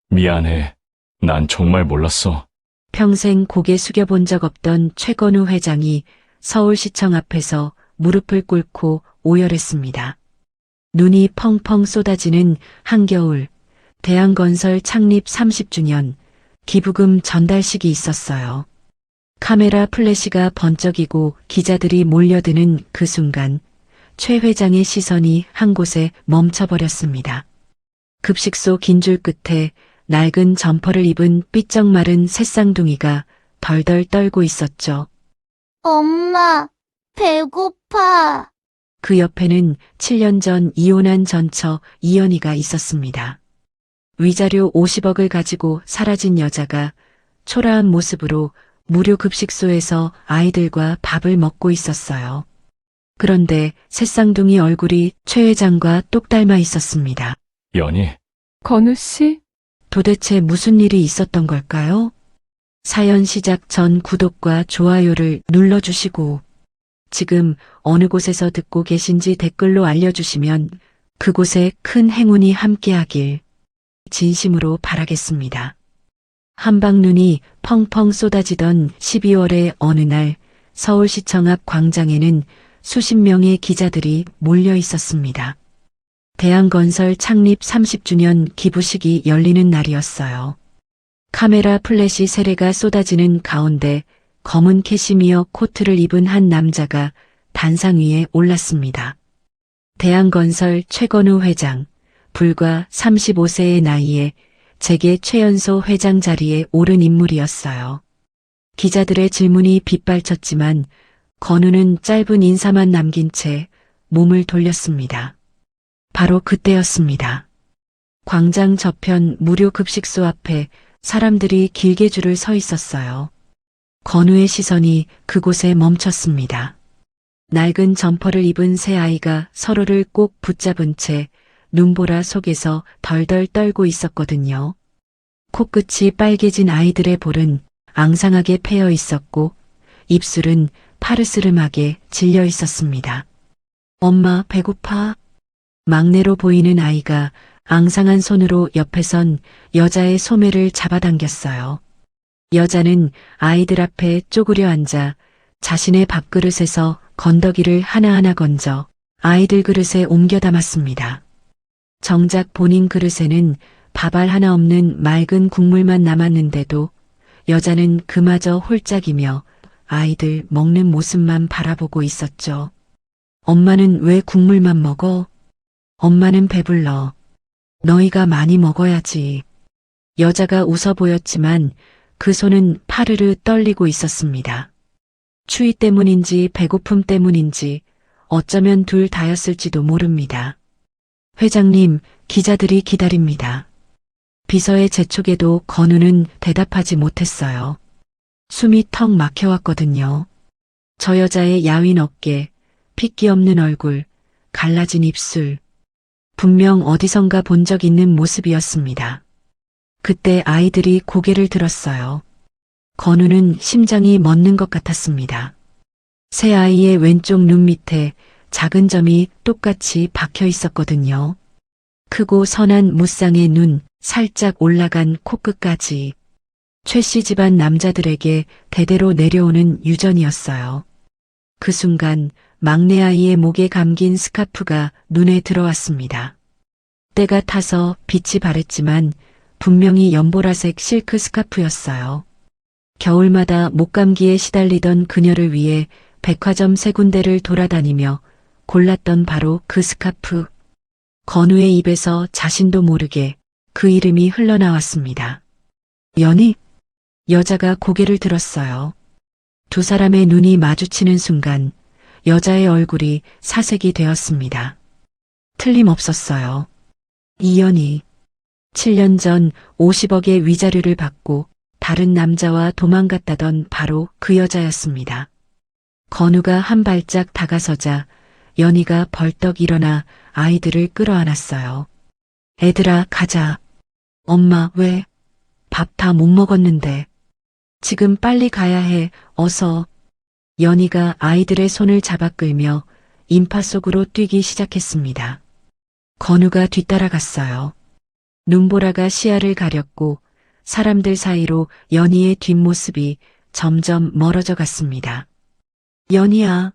미안해. 난 정말 몰랐어. 평생 고개 숙여본 적 없던 최건우 회장이 서울시청 앞에서 무릎을 꿇고 오열했습니다. 눈이 펑펑 쏟아지는 한겨울, 대한건설 창립 30주년 기부금 전달식이 있었어요. 카메라 플래시가 번쩍이고 기자들이 몰려드는 그 순간 최 회장의 시선이 한 곳에 멈춰버렸습니다. 급식소 긴 줄 끝에 낡은 점퍼를 입은 삐쩍 마른 새쌍둥이가 덜덜 떨고 있었죠. 엄마, 배고파. 그 옆에는 7년 전 이혼한 전처 이연희가 있었습니다. 위자료 50억을 가지고 사라진 여자가 초라한 모습으로 무료 급식소에서 아이들과 밥을 먹고 있었어요. 그런데 새쌍둥이 얼굴이 최 회장과 똑 닮아 있었습니다. 연희, 건우 씨? 도대체 무슨 일이 있었던 걸까요? 사연 시작 전 구독과 좋아요를 눌러주시고 지금 어느 곳에서 듣고 계신지 댓글로 알려주시면 그곳에 큰 행운이 함께하길 진심으로 바라겠습니다. 한방눈이 펑펑 쏟아지던 12월의 어느 날 서울시청 앞 광장에는 수십 명의 기자들이 몰려 있었습니다. 대한건설 창립 30주년 기부식이 열리는 날이었어요. 카메라 플래시 세례가 쏟아지는 가운데 검은 캐시미어 코트를 입은 한 남자가 단상 위에 올랐습니다. 대한건설 최건우 회장, 불과 35세의 나이에 재계 최연소 회장 자리에 오른 인물이었어요. 기자들의 질문이 빗발쳤지만 건우는 짧은 인사만 남긴 채 몸을 돌렸습니다. 바로 그때였습니다. 광장 저편 무료 급식소 앞에 사람들이 길게 줄을 서 있었어요. 건우의 시선이 그곳에 멈췄습니다. 낡은 점퍼를 입은 세 아이가 서로를 꼭 붙잡은 채 눈보라 속에서 덜덜 떨고 있었거든요. 코끝이 빨개진 아이들의 볼은 앙상하게 패여 있었고 입술은 파르스름하게 질려 있었습니다. 엄마 배고파? 막내로 보이는 아이가 앙상한 손으로 옆에 선 여자의 소매를 잡아당겼어요. 여자는 아이들 앞에 쪼그려 앉아 자신의 밥그릇에서 건더기를 하나하나 건져 아이들 그릇에 옮겨 담았습니다. 정작 본인 그릇에는 밥알 하나 없는 맑은 국물만 남았는데도 여자는 그마저 홀짝이며 아이들 먹는 모습만 바라보고 있었죠. 엄마는 왜 국물만 먹어? 엄마는 배불러. 너희가 많이 먹어야지. 여자가 웃어 보였지만 그 손은 파르르 떨리고 있었습니다. 추위 때문인지 배고픔 때문인지 어쩌면 둘 다였을지도 모릅니다. 회장님, 기자들이 기다립니다. 비서의 재촉에도 건우는 대답하지 못했어요. 숨이 턱 막혀왔거든요. 저 여자의 야윈 어깨, 핏기 없는 얼굴, 갈라진 입술. 분명 어디선가 본 적 있는 모습이었습니다. 그때 아이들이 고개를 들었어요. 건우는 심장이 멎는 것 같았습니다. 새 아이의 왼쪽 눈 밑에 작은 점이 똑같이 박혀 있었거든요. 크고 선한 무쌍의 눈, 살짝 올라간 코끝까지. 최 씨 집안 남자들에게 대대로 내려오는 유전이었어요. 그 순간 막내 아이의 목에 감긴 스카프가 눈에 들어왔습니다. 때가 타서 빛이 바랬지만 분명히 연보라색 실크 스카프였어요. 겨울마다 목감기에 시달리던 그녀를 위해 백화점 세 군데를 돌아다니며 골랐던 바로 그 스카프. 건우의 입에서 자신도 모르게 그 이름이 흘러나왔습니다. 연희? 여자가 고개를 들었어요. 두 사람의 눈이 마주치는 순간 여자의 얼굴이 사색이 되었습니다. 틀림없었어요. 이연희. 7년 전 50억의 위자료를 받고 다른 남자와 도망갔다던 바로 그 여자였습니다. 건우가 한 발짝 다가서자 연희가 벌떡 일어나 아이들을 끌어안았어요. 애들아, 가자. 엄마, 왜? 밥 다 못 먹었는데. 지금 빨리 가야 해, 어서. 연희가 아이들의 손을 잡아 끌며 인파 속으로 뛰기 시작했습니다. 건우가 뒤따라갔어요. 눈보라가 시야를 가렸고 사람들 사이로 연희의 뒷모습이 점점 멀어져 갔습니다. 연희야.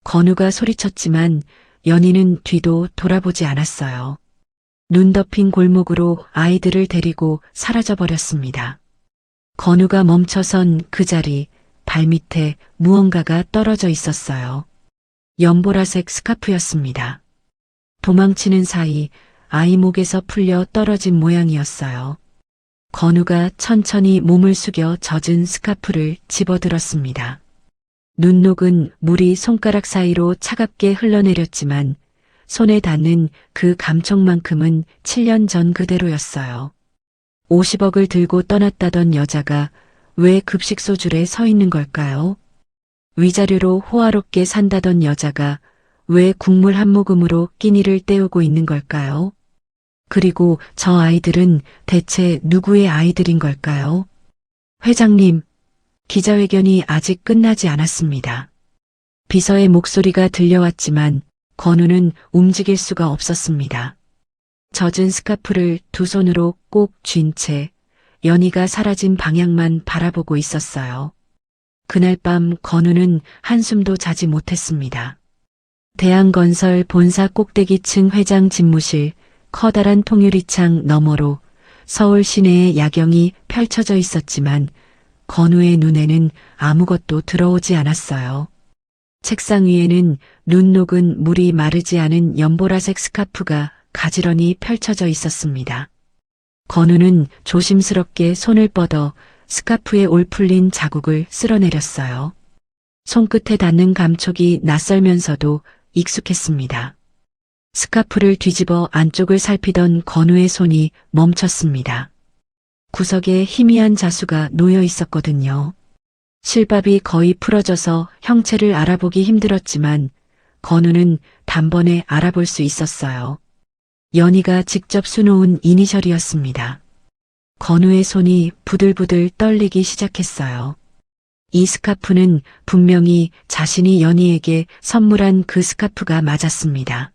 건우가 소리쳤지만 연희는 뒤도 돌아보지 않았어요. 눈 덮인 골목으로 아이들을 데리고 사라져버렸습니다. 건우가 멈춰선 그 자리 발밑에 무언가가 떨어져 있었어요. 연보라색 스카프였습니다. 도망치는 사이 아이 목에서 풀려 떨어진 모양이었어요. 건우가 천천히 몸을 숙여 젖은 스카프를 집어들었습니다. 눈 녹은 물이 손가락 사이로 차갑게 흘러내렸지만 손에 닿는 그 감촉만큼은 7년 전 그대로였어요. 50억을 들고 떠났다던 여자가 왜 급식소줄에 서 있는 걸까요? 위자료로 호화롭게 산다던 여자가 왜 국물 한 모금으로 끼니를 때우고 있는 걸까요? 그리고 저 아이들은 대체 누구의 아이들인 걸까요? 회장님, 기자회견이 아직 끝나지 않았습니다. 비서의 목소리가 들려왔지만 건우는 움직일 수가 없었습니다. 젖은 스카프를 두 손으로 꼭 쥔 채 연희가 사라진 방향만 바라보고 있었어요. 그날 밤 건우는 한숨도 자지 못했습니다. 대한건설 본사 꼭대기층 회장 집무실 커다란 통유리창 너머로 서울 시내의 야경이 펼쳐져 있었지만 건우의 눈에는 아무것도 들어오지 않았어요. 책상 위에는 눈 녹은 물이 마르지 않은 연보라색 스카프가 가지런히 펼쳐져 있었습니다. 건우는 조심스럽게 손을 뻗어 스카프에 올 풀린 자국을 쓸어내렸어요. 손끝에 닿는 감촉이 낯설면서도 익숙했습니다. 스카프를 뒤집어 안쪽을 살피던 건우의 손이 멈췄습니다. 구석에 희미한 자수가 놓여 있었거든요. 실밥이 거의 풀어져서 형체를 알아보기 힘들었지만 건우는 단번에 알아볼 수 있었어요. 연희가 직접 수놓은 이니셜이었습니다. 건우의 손이 부들부들 떨리기 시작했어요. 이 스카프는 분명히 자신이 연희에게 선물한 그 스카프가 맞았습니다.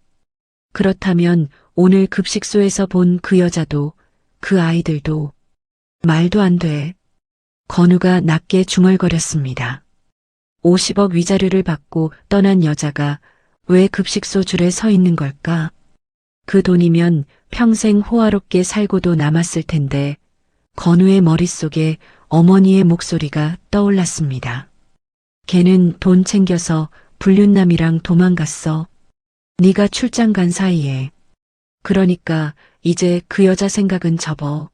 그렇다면 오늘 급식소에서 본 그 여자도 그 아이들도 말도 안 돼. 건우가 낮게 중얼거렸습니다. 50억 위자료를 받고 떠난 여자가 왜 급식소 줄에 서 있는 걸까? 그 돈이면 평생 호화롭게 살고도 남았을 텐데 건우의 머릿속에 어머니의 목소리가 떠올랐습니다. 걔는 돈 챙겨서 불륜남이랑 도망갔어. 네가 출장 간 사이에. 그러니까 이제 그 여자 생각은 접어.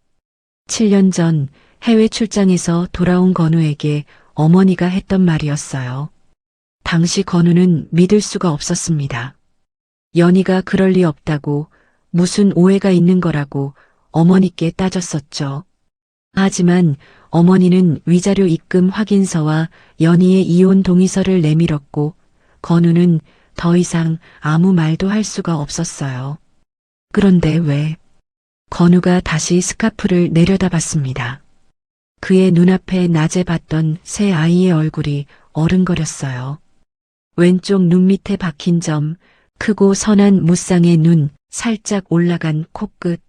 7년 전 해외 출장에서 돌아온 건우에게 어머니가 했던 말이었어요. 당시 건우는 믿을 수가 없었습니다. 연희가 그럴 리 없다고 무슨 오해가 있는 거라고 어머니께 따졌었죠. 하지만 어머니는 위자료 입금 확인서와 연희의 이혼 동의서를 내밀었고 건우는 더 이상 아무 말도 할 수가 없었어요. 그런데 왜? 건우가 다시 스카프를 내려다봤습니다. 그의 눈앞에 낮에 봤던 새 아이의 얼굴이 어른거렸어요. 왼쪽 눈 밑에 박힌 점, 크고 선한 무쌍의 눈, 살짝 올라간 코끝.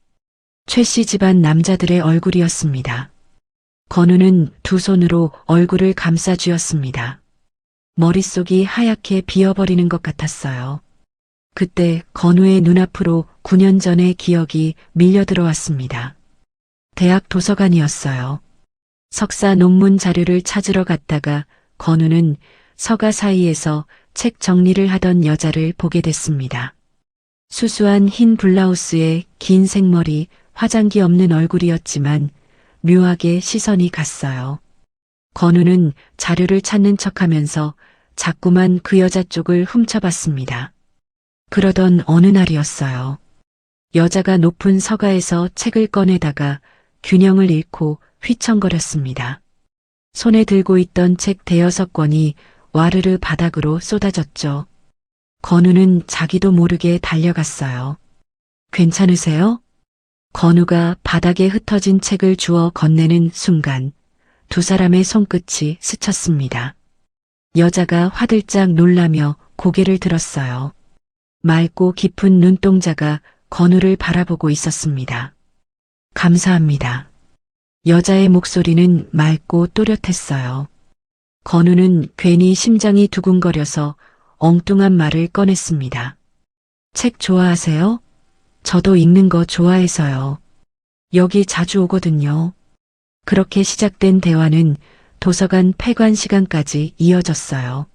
최 씨 집안 남자들의 얼굴이었습니다. 건우는 두 손으로 얼굴을 감싸 쥐었습니다. 머릿속이 하얗게 비어버리는 것 같았어요. 그때 건우의 눈앞으로 9년 전의 기억이 밀려 들어왔습니다. 대학 도서관이었어요. 석사 논문 자료를 찾으러 갔다가 건우는 서가 사이에서 책 정리를 하던 여자를 보게 됐습니다. 수수한 흰 블라우스에 긴 생머리, 화장기 없는 얼굴이었지만 묘하게 시선이 갔어요. 건우는 자료를 찾는 척하면서 자꾸만 그 여자 쪽을 훔쳐봤습니다. 그러던 어느 날이었어요. 여자가 높은 서가에서 책을 꺼내다가 균형을 잃고 휘청거렸습니다. 손에 들고 있던 책 대여섯 권이 와르르 바닥으로 쏟아졌죠. 건우는 자기도 모르게 달려갔어요. 괜찮으세요? 건우가 바닥에 흩어진 책을 주워 건네는 순간 두 사람의 손끝이 스쳤습니다. 여자가 화들짝 놀라며 고개를 들었어요. 맑고 깊은 눈동자가 건우를 바라보고 있었습니다. 감사합니다. 여자의 목소리는 맑고 또렷했어요. 건우는 괜히 심장이 두근거려서 엉뚱한 말을 꺼냈습니다. 책 좋아하세요? 저도 읽는 거 좋아해서요. 여기 자주 오거든요. 그렇게 시작된 대화는 도서관 폐관 시간까지 이어졌어요.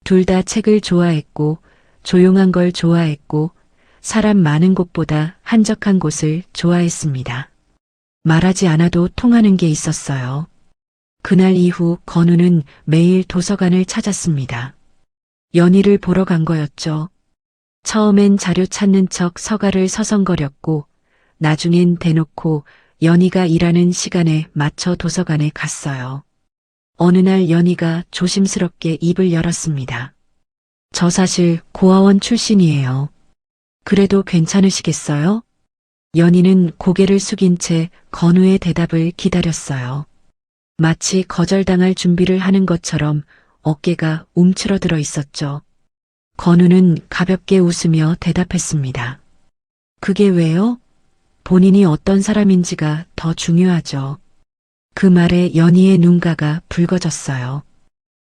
둘 다 책을 좋아했고, 조용한 걸 좋아했고, 사람 많은 곳보다 한적한 곳을 좋아했습니다. 말하지 않아도 통하는 게 있었어요. 그날 이후 건우는 매일 도서관을 찾았습니다. 연희를 보러 간 거였죠. 처음엔 자료 찾는 척 서가를 서성거렸고, 나중엔 대놓고 연희가 일하는 시간에 맞춰 도서관에 갔어요. 어느 날 연희가 조심스럽게 입을 열었습니다. 저 사실 고아원 출신이에요. 그래도 괜찮으시겠어요? 연희는 고개를 숙인 채 건우의 대답을 기다렸어요. 마치 거절당할 준비를 하는 것처럼 어깨가 움츠러들어 있었죠. 건우는 가볍게 웃으며 대답했습니다. 그게 왜요? 본인이 어떤 사람인지가 더 중요하죠. 그 말에 연희의 눈가가 붉어졌어요.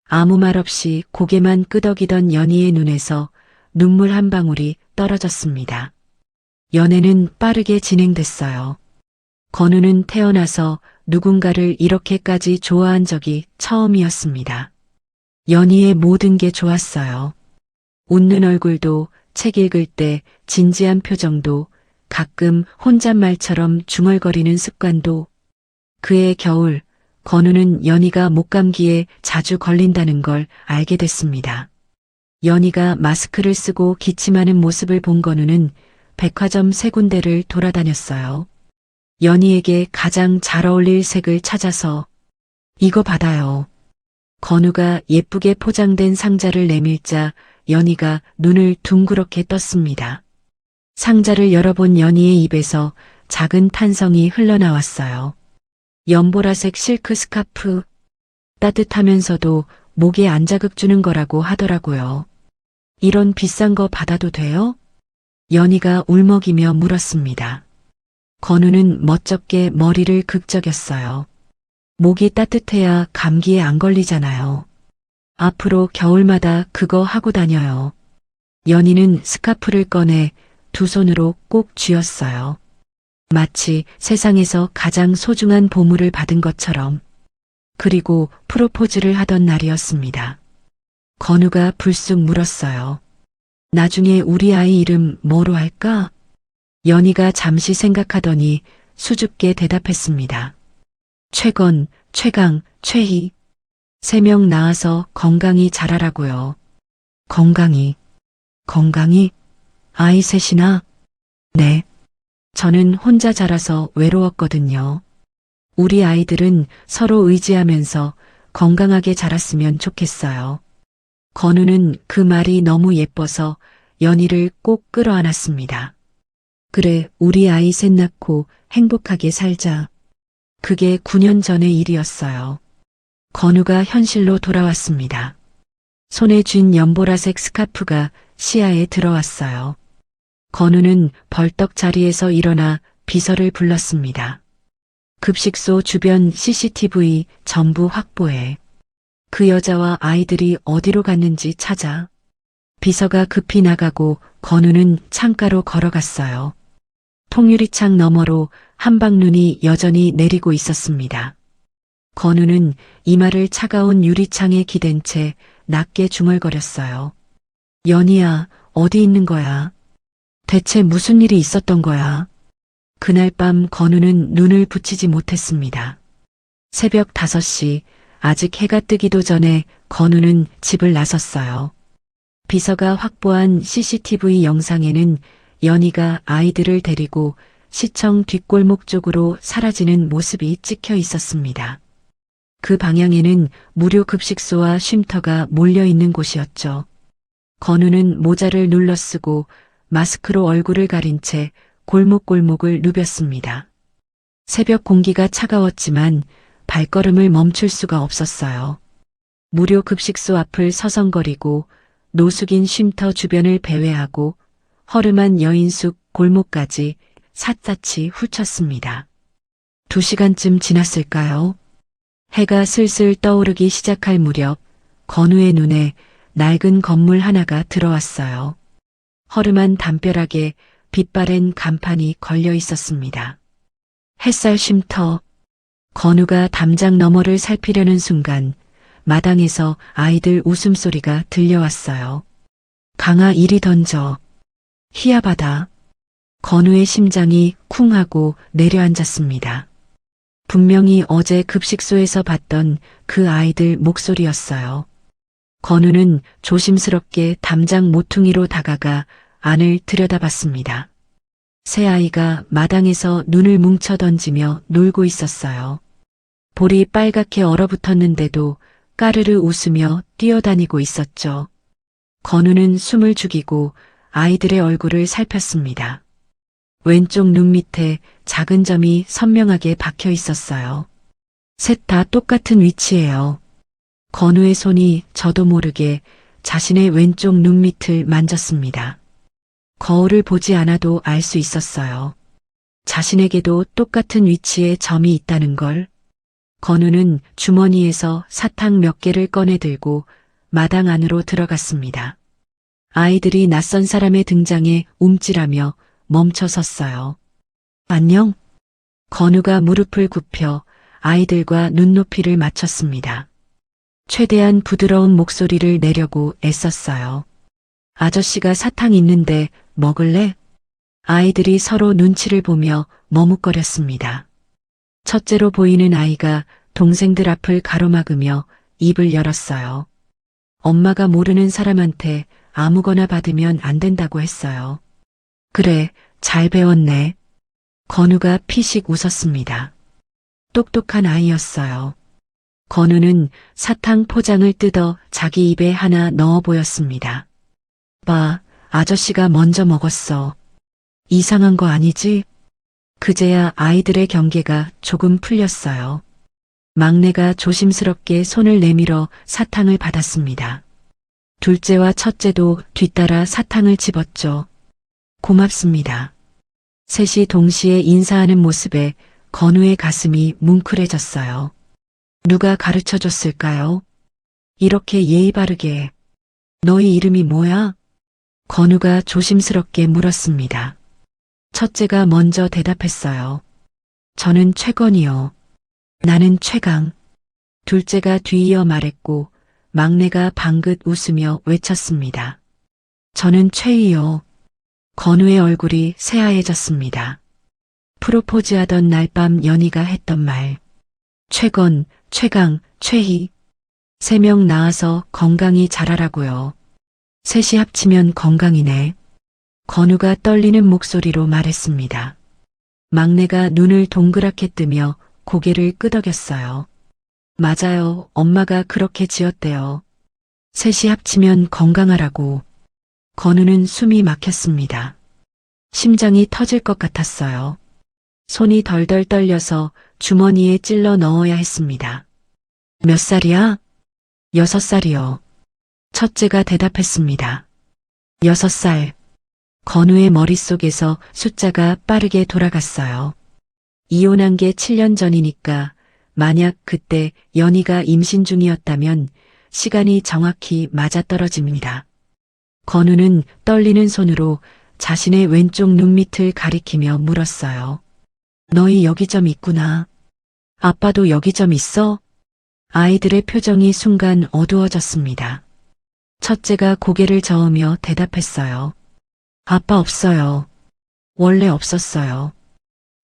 아무 말 없이 고개만 끄덕이던 연희의 눈에서 눈물 한 방울이 떨어졌습니다. 연애는 빠르게 진행됐어요. 건우는 태어나서 누군가를 이렇게까지 좋아한 적이 처음이었습니다. 연희의 모든 게 좋았어요. 웃는 얼굴도, 책 읽을 때 진지한 표정도, 가끔 혼잣말처럼 중얼거리는 습관도. 그해 겨울, 건우는 연희가 목감기에 자주 걸린다는 걸 알게 됐습니다. 연희가 마스크를 쓰고 기침하는 모습을 본 건우는 백화점 세 군데를 돌아다녔어요. 연희에게 가장 잘 어울릴 색을 찾아서 이거 받아요. 건우가 예쁘게 포장된 상자를 내밀자 연희가 눈을 둥그렇게 떴습니다. 상자를 열어본 연희의 입에서 작은 탄성이 흘러나왔어요. 연보라색 실크 스카프. 따뜻하면서도 목에 안 자극 주는 거라고 하더라고요. 이런 비싼 거 받아도 돼요? 연희가 울먹이며 물었습니다. 건우는 멋쩍게 머리를 극적였어요. 목이 따뜻해야 감기에 안 걸리잖아요. 앞으로 겨울마다 그거 하고 다녀요. 연희는 스카프를 꺼내 두 손으로 꼭 쥐었어요. 마치 세상에서 가장 소중한 보물을 받은 것처럼. 그리고 프로포즈를 하던 날이었습니다. 건우가 불쑥 물었어요. 나중에 우리 아이 이름 뭐로 할까? 연희가 잠시 생각하더니 수줍게 대답했습니다. 최건, 최강, 최희. 3명 낳아서 건강히 자라라고요. 건강히. 아이 셋이나? 네. 저는 혼자 자라서 외로웠거든요. 우리 아이들은 서로 의지하면서 건강하게 자랐으면 좋겠어요. 건우는 그 말이 너무 예뻐서 연희를 꼭 끌어안았습니다. 그래, 우리 아이 셋 낳고 행복하게 살자. 그게 9년 전의 일이었어요. 건우가 현실로 돌아왔습니다. 손에 쥔 연보라색 스카프가 시야에 들어왔어요. 건우는 벌떡 자리에서 일어나 비서를 불렀습니다. 급식소 주변 CCTV 전부 확보해. 그 여자와 아이들이 어디로 갔는지 찾아. 비서가 급히 나가고 건우는 창가로 걸어갔어요. 통유리창 너머로 한방눈이 여전히 내리고 있었습니다. 건우는 이마를 차가운 유리창에 기댄 채 낮게 중얼거렸어요. 연희야, 어디 있는 거야? 대체 무슨 일이 있었던 거야? 그날 밤 건우는 눈을 붙이지 못했습니다. 새벽 5시, 아직 해가 뜨기도 전에 건우는 집을 나섰어요. 비서가 확보한 CCTV 영상에는 연희가 아이들을 데리고 시청 뒷골목 쪽으로 사라지는 모습이 찍혀 있었습니다. 그 방향에는 무료 급식소와 쉼터가 몰려 있는 곳이었죠. 건우는 모자를 눌러쓰고 마스크로 얼굴을 가린 채 골목골목을 누볐습니다. 새벽 공기가 차가웠지만 발걸음을 멈출 수가 없었어요. 무료 급식소 앞을 서성거리고 노숙인 쉼터 주변을 배회하고 허름한 여인숙 골목까지 샅샅이 훑었습니다. 2시간쯤 지났을까요? 해가 슬슬 떠오르기 시작할 무렵 건우의 눈에 낡은 건물 하나가 들어왔어요. 허름한 담벼락에 빛바랜 간판이 걸려 있었습니다. 햇살 쉼터. 건우가 담장 너머를 살피려는 순간 마당에서 아이들 웃음소리가 들려왔어요. 강아 이리 던져. 희야바다. 건우의 심장이 쿵 하고 내려앉았습니다. 분명히 어제 급식소에서 봤던 그 아이들 목소리였어요. 건우는 조심스럽게 담장 모퉁이로 다가가 안을 들여다봤습니다. 새 아이가 마당에서 눈을 뭉쳐 던지며 놀고 있었어요. 볼이 빨갛게 얼어붙었는데도 까르르 웃으며 뛰어다니고 있었죠. 건우는 숨을 죽이고 아이들의 얼굴을 살폈습니다. 왼쪽 눈 밑에 작은 점이 선명하게 박혀 있었어요. 셋 다 똑같은 위치예요. 건우의 손이 저도 모르게 자신의 왼쪽 눈 밑을 만졌습니다. 거울을 보지 않아도 알 수 있었어요. 자신에게도 똑같은 위치에 점이 있다는 걸. 건우는 주머니에서 사탕 몇 개를 꺼내 들고 마당 안으로 들어갔습니다. 아이들이 낯선 사람의 등장에 움찔하며 멈춰 섰어요. 안녕? 건우가 무릎을 굽혀 아이들과 눈높이를 맞췄습니다. 최대한 부드러운 목소리를 내려고 애썼어요. 아저씨가 사탕 있는데 먹을래? 아이들이 서로 눈치를 보며 머뭇거렸습니다. 첫째로 보이는 아이가 동생들 앞을 가로막으며 입을 열었어요. 엄마가 모르는 사람한테 아무거나 받으면 안 된다고 했어요. 그래, 잘 배웠네. 건우가 피식 웃었습니다. 똑똑한 아이였어요. 건우는 사탕 포장을 뜯어 자기 입에 하나 넣어 보였습니다. 봐, 아저씨가 먼저 먹었어. 이상한 거 아니지? 그제야 아이들의 경계가 조금 풀렸어요. 막내가 조심스럽게 손을 내밀어 사탕을 받았습니다. 둘째와 첫째도 뒤따라 사탕을 집었죠. 고맙습니다. 셋이 동시에 인사하는 모습에 건우의 가슴이 뭉클해졌어요. 누가 가르쳐 줬을까요? 이렇게 예의 바르게. 너희 이름이 뭐야? 건우가 조심스럽게 물었습니다. 첫째가 먼저 대답했어요. 저는 최건이요. 나는 최강. 둘째가 뒤이어 말했고 막내가 방긋 웃으며 외쳤습니다. 저는 최희요. 건우의 얼굴이 새하얘졌습니다. 프로포즈하던 날 밤 연희가 했던 말. 최건, 최강, 최희. 3명 낳아서 건강히 자라라고요. 셋이 합치면 건강이네. 건우가 떨리는 목소리로 말했습니다. 막내가 눈을 동그랗게 뜨며 고개를 끄덕였어요. 맞아요. 엄마가 그렇게 지었대요. 셋이 합치면 건강하라고. 건우는 숨이 막혔습니다. 심장이 터질 것 같았어요. 손이 덜덜 떨려서 주머니에 찔러 넣어야 했습니다. 몇 살이야? 6살이요. 첫째가 대답했습니다. 6살. 건우의 머릿속에서 숫자가 빠르게 돌아갔어요. 이혼한 게 7년 전이니까 만약 그때 연희가 임신 중이었다면 시간이 정확히 맞아떨어집니다. 건우는 떨리는 손으로 자신의 왼쪽 눈밑을 가리키며 물었어요. 너희 여기 점 있구나. 아빠도 여기 점 있어? 아이들의 표정이 순간 어두워졌습니다. 첫째가 고개를 저으며 대답했어요. 아빠 없어요. 원래 없었어요.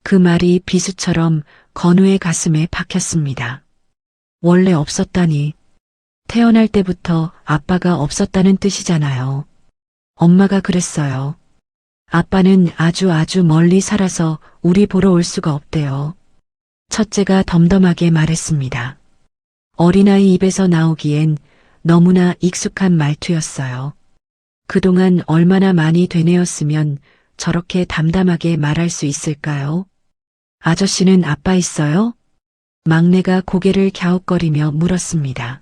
그 말이 비수처럼 건우의 가슴에 박혔습니다. 원래 없었다니. 태어날 때부터 아빠가 없었다는 뜻이잖아요. 엄마가 그랬어요. 아빠는 아주 멀리 살아서 우리 보러 올 수가 없대요. 첫째가 덤덤하게 말했습니다. 어린아이 입에서 나오기엔 너무나 익숙한 말투였어요. 그동안 얼마나 많이 되뇌었으면 저렇게 담담하게 말할 수 있을까요? 아저씨는 아빠 있어요? 막내가 고개를 갸웃거리며 물었습니다.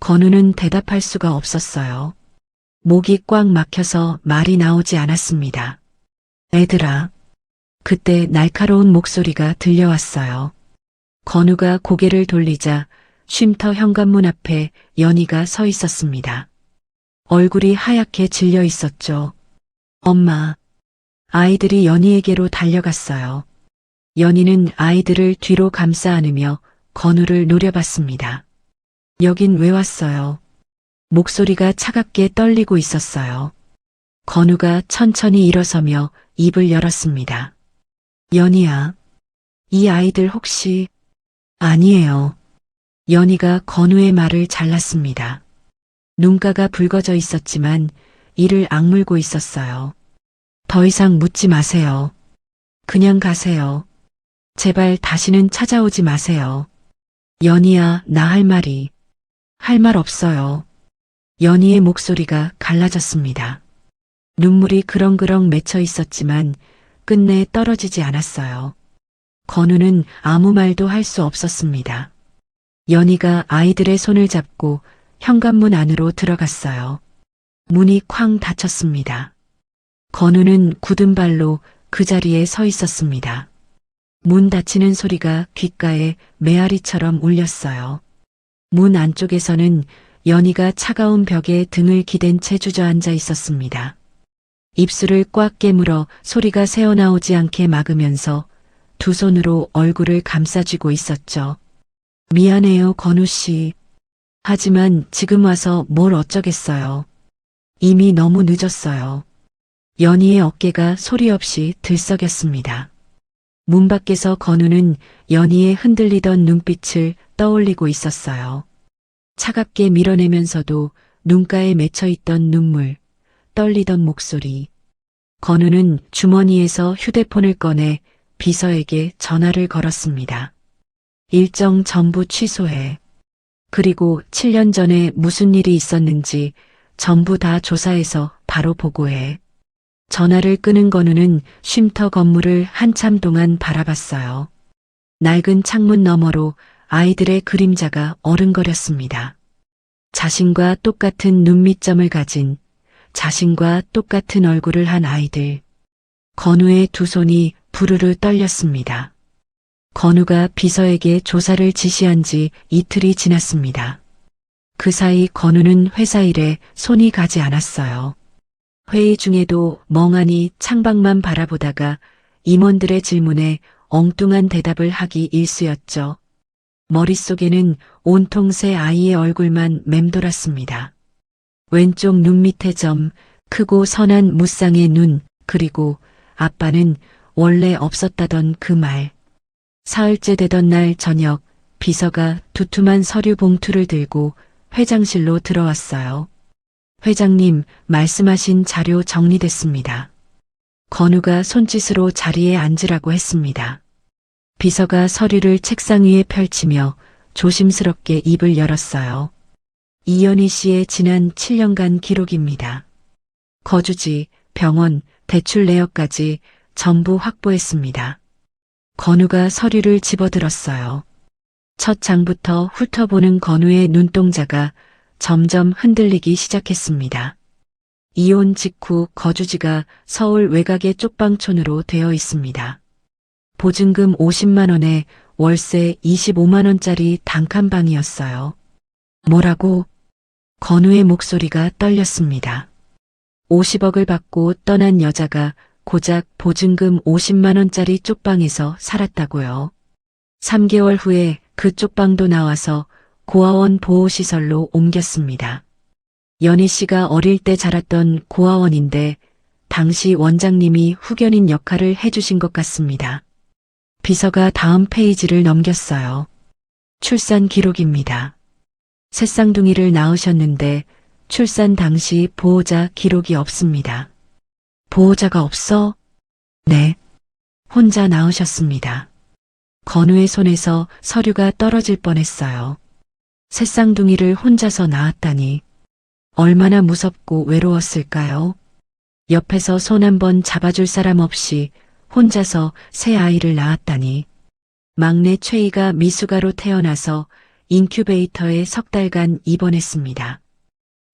건우는 대답할 수가 없었어요. 목이 꽉 막혀서 말이 나오지 않았습니다. 애들아, 그때 날카로운 목소리가 들려왔어요. 건우가 고개를 돌리자 쉼터 현관문 앞에 연희가 서 있었습니다. 얼굴이 하얗게 질려 있었죠. 엄마. 아이들이 연희에게로 달려갔어요. 연희는 아이들을 뒤로 감싸 안으며 건우를 노려봤습니다. 여긴 왜 왔어요? 목소리가 차갑게 떨리고 있었어요. 건우가 천천히 일어서며 입을 열었습니다. 연희야, 이 아이들 혹시... 아니에요. 연희가 건우의 말을 잘랐습니다. 눈가가 붉어져 있었지만 이를 악물고 있었어요. 더 이상 묻지 마세요. 그냥 가세요. 제발 다시는 찾아오지 마세요. 연희야, 나 할 말이... 할 말 없어요. 연희의 목소리가 갈라졌습니다. 눈물이 그렁그렁 맺혀 있었지만 끝내 떨어지지 않았어요. 건우는 아무 말도 할 수 없었습니다. 연희가 아이들의 손을 잡고 현관문 안으로 들어갔어요. 문이 쾅 닫혔습니다. 건우는 굳은 발로 그 자리에 서 있었습니다. 문 닫히는 소리가 귓가에 메아리처럼 울렸어요. 문 안쪽에서는 연희가 차가운 벽에 등을 기댄 채 주저앉아 있었습니다. 입술을 꽉 깨물어 소리가 새어나오지 않게 막으면서 두 손으로 얼굴을 감싸쥐고 있었죠. 미안해요, 건우 씨. 하지만 지금 와서 뭘 어쩌겠어요. 이미 너무 늦었어요. 연희의 어깨가 소리 없이 들썩였습니다. 문 밖에서 건우는 연희의 흔들리던 눈빛을 떠올리고 있었어요. 차갑게 밀어내면서도 눈가에 맺혀있던 눈물, 떨리던 목소리. 건우는 주머니에서 휴대폰을 꺼내 비서에게 전화를 걸었습니다. 일정 전부 취소해. 그리고 7년 전에 무슨 일이 있었는지 전부 다 조사해서 바로 보고해. 전화를 끊은 건우는 쉼터 건물을 한참 동안 바라봤어요. 낡은 창문 너머로 아이들의 그림자가 어른거렸습니다. 자신과 똑같은 눈밑점을 가진, 자신과 똑같은 얼굴을 한 아이들. 건우의 두 손이 부르르 떨렸습니다. 건우가 비서에게 조사를 지시한 지 이틀이 지났습니다. 그 사이 건우는 회사 일에 손이 가지 않았어요. 회의 중에도 멍하니 창밖만 바라보다가 임원들의 질문에 엉뚱한 대답을 하기 일쑤였죠. 머릿속에는 온통 새 아이의 얼굴만 맴돌았습니다. 왼쪽 눈 밑에 점, 크고 선한 무쌍의 눈, 그리고 아빠는 원래 없었다던 그 말. 사흘째 되던 날 저녁, 비서가 두툼한 서류 봉투를 들고 회장실로 들어왔어요. 회장님, 말씀하신 자료 정리됐습니다. 건우가 손짓으로 자리에 앉으라고 했습니다. 비서가 서류를 책상 위에 펼치며 조심스럽게 입을 열었어요. 이연희 씨의 지난 7년간 기록입니다. 거주지, 병원, 대출 내역까지 전부 확보했습니다. 건우가 서류를 집어들었어요. 첫 장부터 훑어보는 건우의 눈동자가 점점 흔들리기 시작했습니다. 이혼 직후 거주지가 서울 외곽의 쪽방촌으로 되어 있습니다. 보증금 50만 원에 월세 25만 원짜리 단칸방이었어요. 뭐라고? 건우의 목소리가 떨렸습니다. 50억을 받고 떠난 여자가 고작 보증금 50만 원짜리 쪽방에서 살았다고요. 3개월 후에 그 쪽방도 나와서 고아원 보호시설로 옮겼습니다. 연희 씨가 어릴 때 자랐던 고아원인데 당시 원장님이 후견인 역할을 해주신 것 같습니다. 비서가 다음 페이지를 넘겼어요. 출산 기록입니다. 새쌍둥이를 낳으셨는데 출산 당시 보호자 기록이 없습니다. 보호자가 없어? 네. 혼자 낳으셨습니다. 건우의 손에서 서류가 떨어질 뻔했어요. 새쌍둥이를 혼자서 낳았다니 얼마나 무섭고 외로웠을까요? 옆에서 손 한 번 잡아줄 사람 없이 혼자서 새 아이를 낳았다니. 막내 최희가 미숙아로 태어나서 인큐베이터에 석 달간 입원했습니다.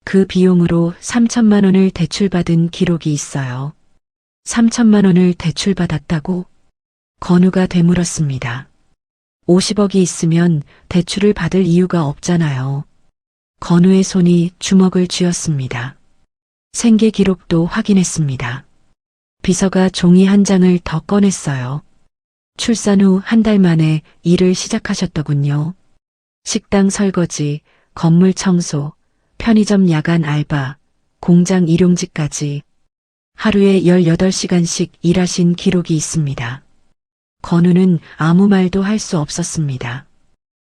그 비용으로 3천만 원을 대출받은 기록이 있어요. 3천만 원을 대출받았다고? 건우가 되물었습니다. 50억이 있으면 대출을 받을 이유가 없잖아요. 건우의 손이 주먹을 쥐었습니다. 생계 기록도 확인했습니다. 비서가 종이 한 장을 더 꺼냈어요. 출산 후 한 달 만에 일을 시작하셨더군요. 식당 설거지, 건물 청소, 편의점 야간 알바, 공장 일용직까지 하루에 18시간씩 일하신 기록이 있습니다. 건우는 아무 말도 할 수 없었습니다.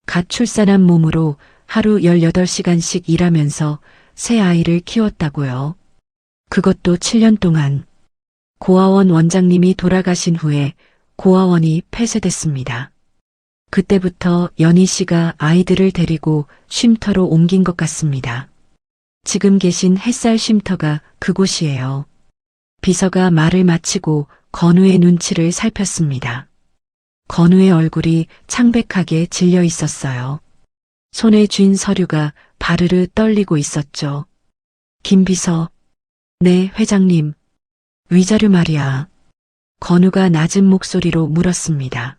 갓 출산한 몸으로 하루 18시간씩 일하면서 새 아이를 키웠다고요. 그것도 7년 동안. 고아원 원장님이 돌아가신 후에 고아원이 폐쇄됐습니다. 그때부터 연희 씨가 아이들을 데리고 쉼터로 옮긴 것 같습니다. 지금 계신 햇살 쉼터가 그곳이에요. 비서가 말을 마치고 건우의 눈치를 살폈습니다. 건우의 얼굴이 창백하게 질려 있었어요. 손에 쥔 서류가 바르르 떨리고 있었죠. 김 비서. 네, 회장님. 위자료 말이야. 건우가 낮은 목소리로 물었습니다.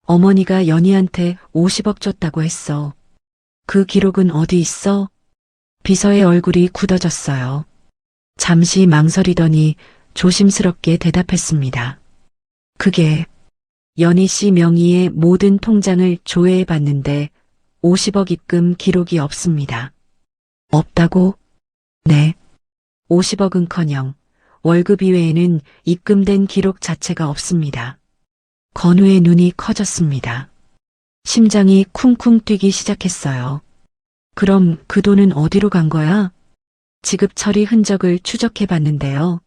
어머니가 연희한테 50억 줬다고 했어. 그 기록은 어디 있어? 비서의 얼굴이 굳어졌어요. 잠시 망설이더니 조심스럽게 대답했습니다. 그게 연희 씨 명의의 모든 통장을 조회해 봤는데 50억 입금 기록이 없습니다. 없다고? 네. 50억은커녕 월급 이외에는 입금된 기록 자체가 없습니다. 건우의 눈이 커졌습니다. 심장이 쿵쿵 뛰기 시작했어요. 그럼 그 돈은 어디로 간 거야? 지급 처리 흔적을 추적해 봤는데요.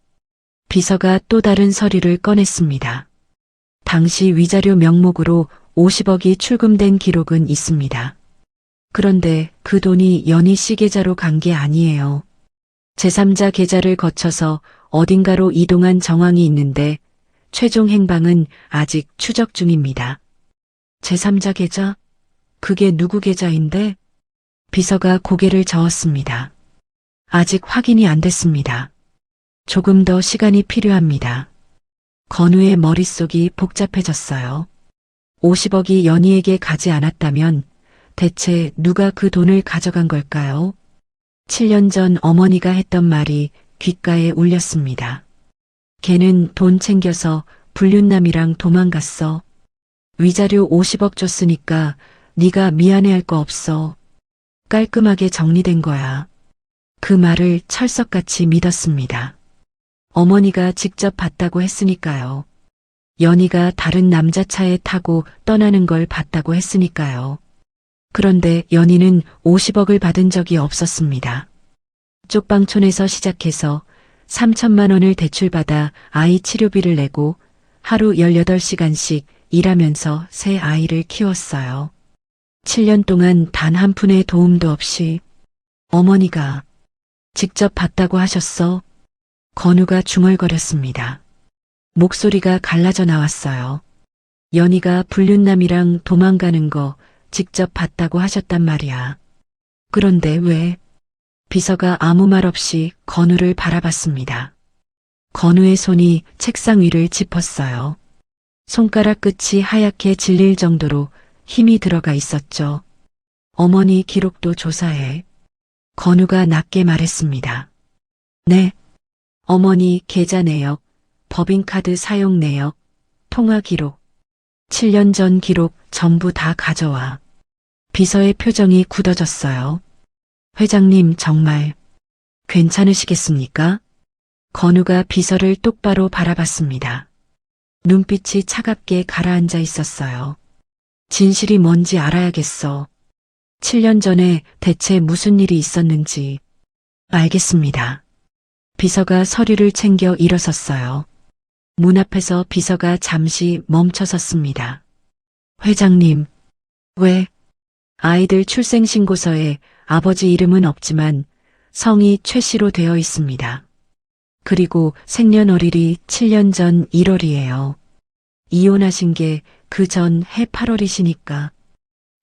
비서가 또 다른 서류를 꺼냈습니다. 당시 위자료 명목으로 50억이 출금된 기록은 있습니다. 그런데 그 돈이 연희 씨 계좌로 간 게 아니에요. 제3자 계좌를 거쳐서 어딘가로 이동한 정황이 있는데 최종 행방은 아직 추적 중입니다. 제3자 계좌? 그게 누구 계좌인데? 비서가 고개를 저었습니다. 아직 확인이 안 됐습니다. 조금 더 시간이 필요합니다. 건우의 머릿속이 복잡해졌어요. 50억이 연희에게 가지 않았다면 대체 누가 그 돈을 가져간 걸까요? 7년 전 어머니가 했던 말이 귓가에 울렸습니다. 걔는 돈 챙겨서 불륜남이랑 도망갔어. 위자료 50억 줬으니까 네가 미안해할 거 없어. 깔끔하게 정리된 거야. 그 말을 철석같이 믿었습니다. 어머니가 직접 봤다고 했으니까요. 연희가 다른 남자 차에 타고 떠나는 걸 봤다고 했으니까요. 그런데 연희는 50억을 받은 적이 없었습니다. 쪽방촌에서 시작해서 3천만 원을 대출받아 아이 치료비를 내고 하루 18시간씩 일하면서 새 아이를 키웠어요. 7년 동안 단 한 푼의 도움도 없이. 어머니가 직접 봤다고 하셨어? 건우가 중얼거렸습니다. 목소리가 갈라져 나왔어요. 연희가 불륜남이랑 도망가는 거 직접 봤다고 하셨단 말이야. 그런데 왜? 비서가 아무 말 없이 건우를 바라봤습니다. 건우의 손이 책상 위를 짚었어요. 손가락 끝이 하얗게 질릴 정도로 힘이 들어가 있었죠. 어머니 기록도 조사해. 건우가 낮게 말했습니다. 네. 어머니 계좌 내역, 법인카드 사용 내역, 통화 기록, 7년 전 기록 전부 다 가져와. 비서의 표정이 굳어졌어요. 회장님 정말 괜찮으시겠습니까? 건우가 비서를 똑바로 바라봤습니다. 눈빛이 차갑게 가라앉아 있었어요. 진실이 뭔지 알아야겠어. 7년 전에 대체 무슨 일이 있었는지. 알겠습니다. 비서가 서류를 챙겨 일어섰어요. 문 앞에서 비서가 잠시 멈춰섰습니다. 회장님, 왜? 아이들 출생신고서에 아버지 이름은 없지만 성이 최 씨로 되어 있습니다. 그리고 생년월일이 7년 전 1월이에요. 이혼하신 게 그 전 해 8월이시니까.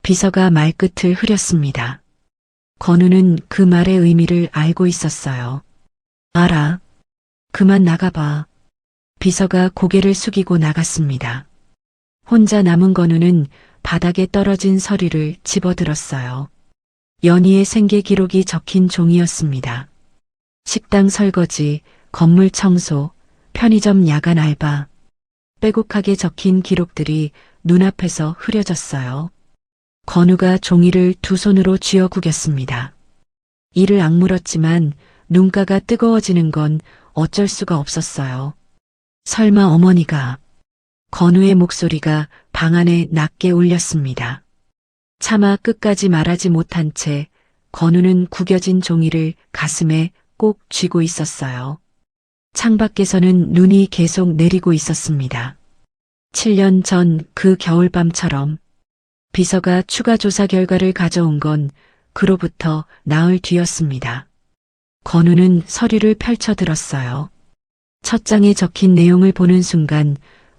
비서가 말끝을 흐렸습니다. 건우는 그 말의 의미를 알고 있었어요. 알아. 그만 나가봐. 비서가 고개를 숙이고 나갔습니다. 혼자 남은 건우는 바닥에 떨어진 서류를 집어들었어요. 연희의 생계 기록이 적힌 종이였습니다. 식당 설거지, 건물 청소, 편의점 야간 알바. 빼곡하게 적힌 기록들이 눈앞에서 흐려졌어요. 건우가 종이를 두 손으로 쥐어 구겼습니다. 이를 악물었지만 눈가가 뜨거워지는 건 어쩔 수가 없었어요. 설마 어머니가... 건우의 목소리가 방 안에 낮게 울렸습니다. 차마 끝까지 말하지 못한 채 건우는 구겨진 종이를 가슴에 꼭 쥐고 있었어요. 창밖에서는 눈이 계속 내리고 있었습니다. 7년 전 그 겨울밤처럼 비서가 추가 조사 결과를 가져온 건 그로부터 나흘 뒤였습니다. 건우는 서류를 펼쳐 들었어요. 첫 장에 적힌 내용을 보는 순간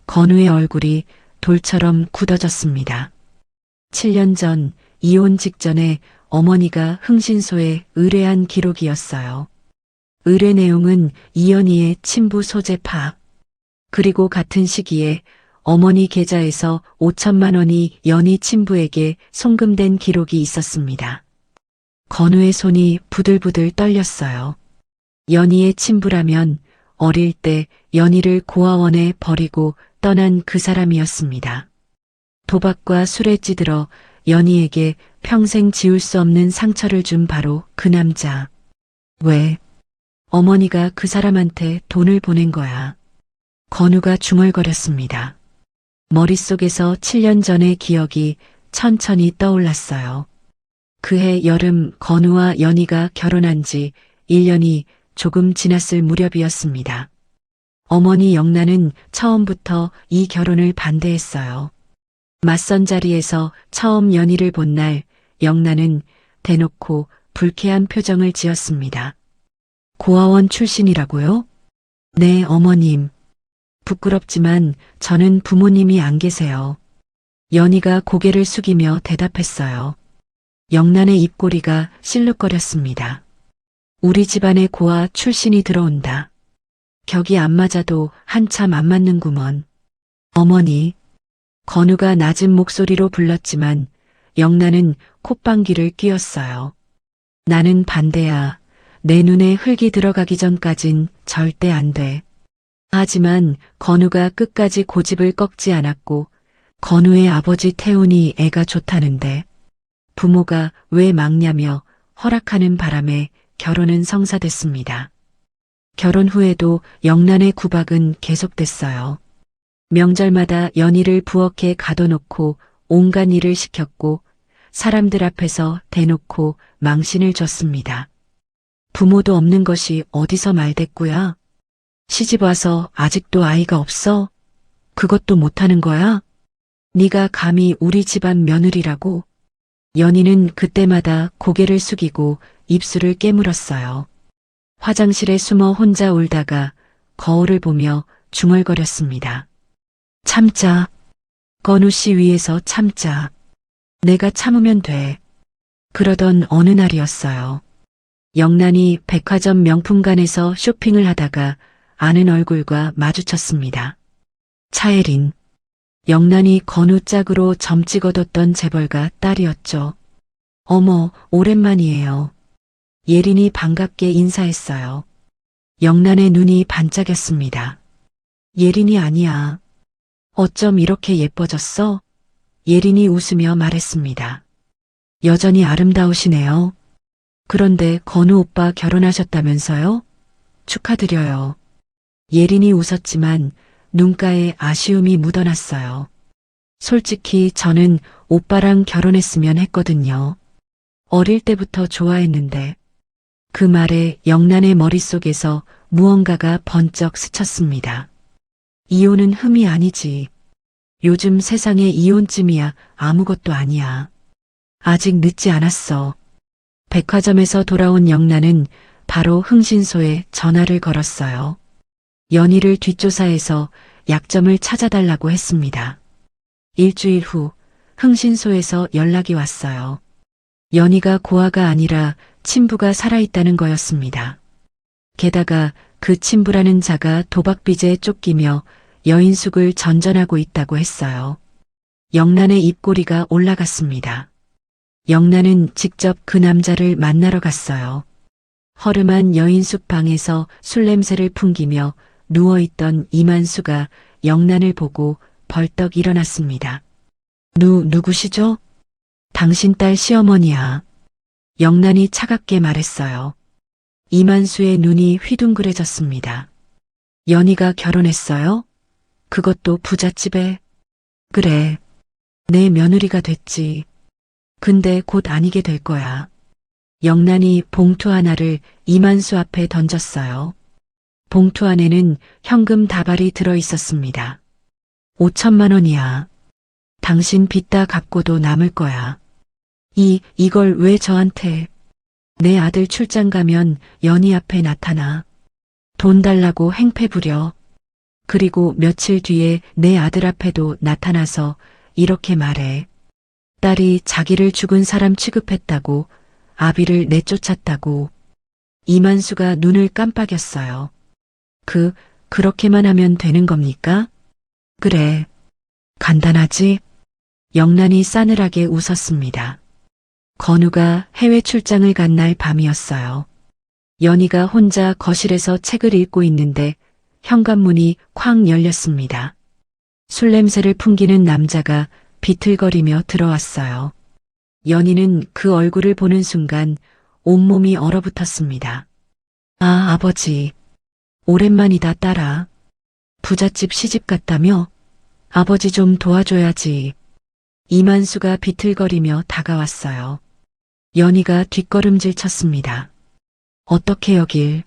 건우의 얼굴이 돌처럼 굳어졌습니다. 7년 전 이혼 직전에 어머니가 흥신소에 의뢰한 기록이었어요. 의뢰 내용은 이연희의 친부 소재 파악, 그리고 같은 시기에 어머니 계좌에서 5천만 원이 연희 친부에게 송금된 기록이 있었습니다. 건우의 손이 부들부들 떨렸어요. 연희의 친부라면 어릴 때 연희를 고아원에 버리고 떠난 그 사람이었습니다. 도박과 술에 찌들어 연희에게 평생 지울 수 없는 상처를 준 바로 그 남자. 왜? 어머니가 그 사람한테 돈을 보낸 거야. 건우가 중얼거렸습니다. 머릿속에서 7년 전의 기억이 천천히 떠올랐어요. 그해 여름 건우와 연희가 결혼한 지 1년이 조금 지났을 무렵이었습니다. 어머니 영란은 처음부터 이 결혼을 반대했어요. 맞선 자리에서 처음 연희를 본 날 영란은 대놓고 불쾌한 표정을 지었습니다. 고아원 출신이라고요? 네, 어머님. 부끄럽지만 저는 부모님이 안 계세요. 연희가 고개를 숙이며 대답했어요. 영란의 입꼬리가 실룩거렸습니다. 우리 집안에 고아 출신이 들어온다. 격이 안 맞아도 한참 안 맞는구먼. 어머니. 건우가 낮은 목소리로 불렀지만 영란은 콧방귀를 뀌었어요. 나는 반대야. 내 눈에 흙이 들어가기 전까진 절대 안 돼. 하지만 건우가 끝까지 고집을 꺾지 않았고 건우의 아버지 태훈이 애가 좋다는데 부모가 왜 막냐며 허락하는 바람에 결혼은 성사됐습니다. 결혼 후에도 영란의 구박은 계속됐어요. 명절마다 연희를 부엌에 가둬놓고 온갖 일을 시켰고 사람들 앞에서 대놓고 망신을 줬습니다. 부모도 없는 것이 어디서 말대꾸야? 시집 와서 아직도 아이가 없어? 그것도 못하는 거야? 네가 감히 우리 집안 며느리라고? 연희는 그때마다 고개를 숙이고 입술을 깨물었어요. 화장실에 숨어 혼자 울다가 거울을 보며 중얼거렸습니다. 참자. 건우 씨 위해서 참자. 내가 참으면 돼. 그러던 어느 날이었어요. 영란이 백화점 명품관에서 쇼핑을 하다가 아는 얼굴과 마주쳤습니다. 차혜린. 영란이 건우 짝으로 점 찍어뒀던 재벌가 딸이었죠. 어머, 오랜만이에요. 예린이 반갑게 인사했어요. 영란의 눈이 반짝였습니다. 예린이 아니야. 어쩜 이렇게 예뻐졌어? 예린이 웃으며 말했습니다. 여전히 아름다우시네요. 그런데 건우 오빠 결혼하셨다면서요? 축하드려요. 예린이 웃었지만 눈가에 아쉬움이 묻어났어요. 솔직히 저는 오빠랑 결혼했으면 했거든요. 어릴 때부터 좋아했는데. 그 말에 영란의 머릿속에서 무언가가 번쩍 스쳤습니다. 이혼은 흠이 아니지. 요즘 세상에 이혼쯤이야 아무것도 아니야. 아직 늦지 않았어. 백화점에서 돌아온 영란은 바로 흥신소에 전화를 걸었어요. 연희를 뒷조사해서 약점을 찾아달라고 했습니다. 일주일 후 흥신소에서 연락이 왔어요. 연희가 고아가 아니라 친부가 살아있다는 거였습니다. 게다가 그 친부라는 자가 도박빚에 쫓기며 여인숙을 전전하고 있다고 했어요. 영란의 입꼬리가 올라갔습니다. 영란은 직접 그 남자를 만나러 갔어요. 허름한 여인숙 방에서 술 냄새를 풍기며 누워있던 이만수가 영란을 보고 벌떡 일어났습니다. 누구시죠? 당신 딸 시어머니야. 영란이 차갑게 말했어요. 이만수의 눈이 휘둥그레졌습니다. 연희가 결혼했어요? 그것도 부잣집에? 그래. 내 며느리가 됐지. 근데 곧 아니게 될 거야. 영란이 봉투 하나를 이만수 앞에 던졌어요. 봉투 안에는 현금 다발이 들어 있었습니다. 5천만 원이야. 당신 빚 다 갚고도 남을 거야. 이걸 왜 저한테? 내 아들 출장 가면 연희 앞에 나타나. 돈 달라고 행패 부려. 그리고 며칠 뒤에 내 아들 앞에도 나타나서 이렇게 말해. 딸이 자기를 죽은 사람 취급했다고, 아비를 내쫓았다고. 이만수가 눈을 깜빡였어요. 그렇게만 하면 되는 겁니까? 그래. 간단하지? 영란이 싸늘하게 웃었습니다. 건우가 해외 출장을 간 날 밤이었어요. 연희가 혼자 거실에서 책을 읽고 있는데 현관문이 쾅 열렸습니다. 술 냄새를 풍기는 남자가 비틀거리며 들어왔어요. 연희는 그 얼굴을 보는 순간 온몸이 얼어붙었습니다. 아, 아버지. 오랜만이다, 딸아. 부잣집 시집 갔다며? 아버지 좀 도와줘야지. 이만수가 비틀거리며 다가왔어요. 연희가 뒷걸음질 쳤습니다. 어떻게 여길?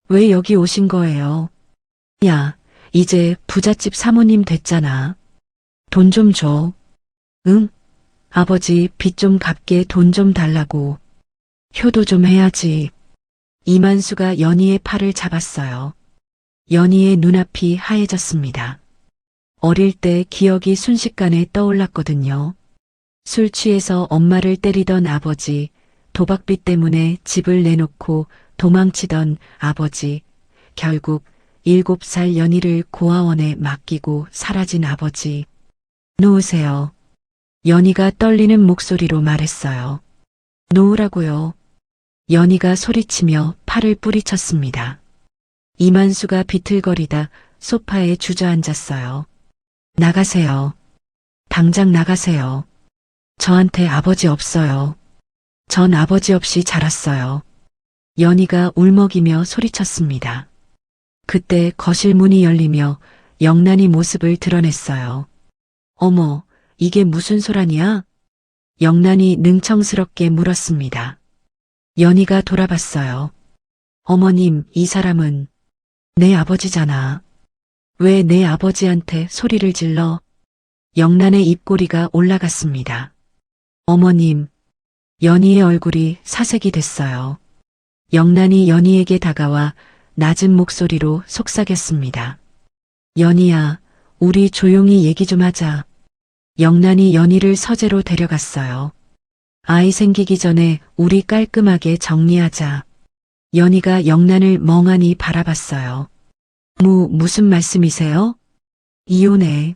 왜 여기 오신 거예요? 야, 이제 부잣집 사모님 됐잖아. 돈 좀 줘. 응? 아버지 빚 좀 갚게 돈 좀 달라고. 효도 좀 해야지. 이만수가 연희의 팔을 잡았어요. 연희의 눈앞이 하얘졌습니다. 어릴 때 기억이 순식간에 떠올랐거든요. 술 취해서 엄마를 때리던 아버지, 도박빚 때문에 집을 내놓고 도망치던 아버지, 결국 7살 연희를 고아원에 맡기고 사라진 아버지. 놓으세요. 연희가 떨리는 목소리로 말했어요. 놓으라고요. 연희가 소리치며 팔을 뿌리쳤습니다. 이만수가 비틀거리다 소파에 주저앉았어요. 나가세요. 당장 나가세요. 저한테 아버지 없어요. 전 아버지 없이 자랐어요. 연희가 울먹이며 소리쳤습니다. 그때 거실 문이 열리며 영란이 모습을 드러냈어요. 어머, 이게 무슨 소란이야? 영란이 능청스럽게 물었습니다. 연희가 돌아봤어요. 어머님, 이 사람은 내 아버지잖아. 왜 내 아버지한테 소리를 질러? 영란의 입꼬리가 올라갔습니다. 어머님, 연희의 얼굴이 사색이 됐어요. 영란이 연희에게 다가와 낮은 목소리로 속삭였습니다. 연희야, 우리 조용히 얘기 좀 하자. 영란이 연희를 서재로 데려갔어요. 아이 생기기 전에 우리 깔끔하게 정리하자. 연희가 영란을 멍하니 바라봤어요. 무슨 말씀이세요? 이혼해.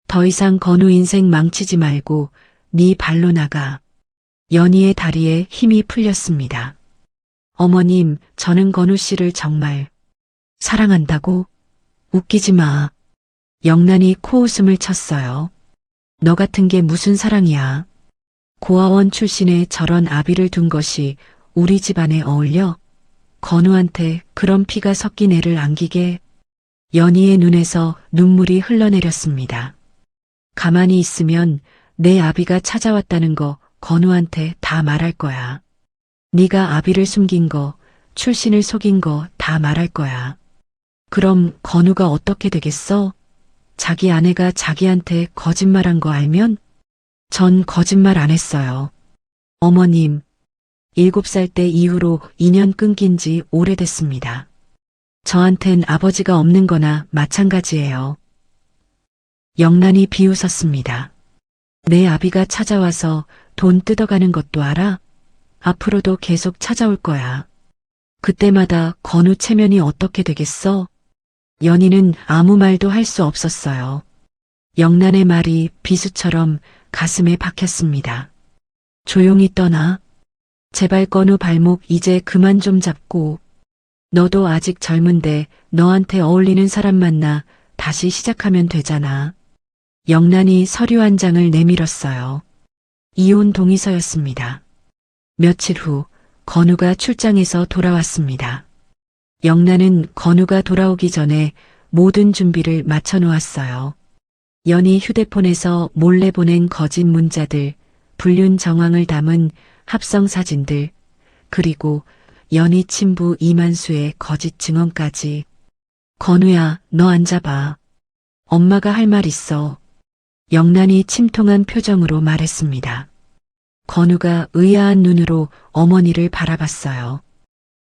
더 이상 건우 인생 망치지 말고 네 발로 나가. 연희의 다리에 힘이 풀렸습니다. 어머님, 저는 건우 씨를 정말 사랑한다고? 웃기지 마. 영란이 코웃음을 쳤어요. 너 같은 게 무슨 사랑이야. 고아원 출신에 저런 아비를 둔 것이 우리 집안에 어울려? 건우한테 그런 피가 섞인 애를 안기게. 연희의 눈에서 눈물이 흘러내렸습니다. 가만히 있으면 내 아비가 찾아왔다는 거 건우한테 다 말할 거야. 네가 아비를 숨긴 거, 출신을 속인 거 다 말할 거야. 그럼 건우가 어떻게 되겠어? 자기 아내가 자기한테 거짓말한 거 알면? 전 거짓말 안 했어요. 어머님, 7살 때 이후로 인연 끊긴 지 오래됐습니다. 저한텐 아버지가 없는 거나 마찬가지예요. 영란이 비웃었습니다. 내 아비가 찾아와서 돈 뜯어가는 것도 알아? 앞으로도 계속 찾아올 거야. 그때마다 건우 체면이 어떻게 되겠어? 연희는 아무 말도 할 수 없었어요. 영란의 말이 비수처럼 가슴에 박혔습니다. 조용히 떠나. 제발 건우 발목 이제 그만 좀 잡고. 너도 아직 젊은데 너한테 어울리는 사람 만나 다시 시작하면 되잖아. 영란이 서류 한 장을 내밀었어요. 이혼 동의서였습니다. 며칠 후 건우가 출장에서 돌아왔습니다. 영란은 건우가 돌아오기 전에 모든 준비를 마쳐 놓았어요. 연희 휴대폰에서 몰래 보낸 거짓 문자들, 불륜 정황을 담은 합성 사진들, 그리고 연희 친부 이만수의 거짓 증언까지. 건우야, 너 앉아봐. 엄마가 할 말 있어. 영란이 침통한 표정으로 말했습니다. 건우가 의아한 눈으로 어머니를 바라봤어요.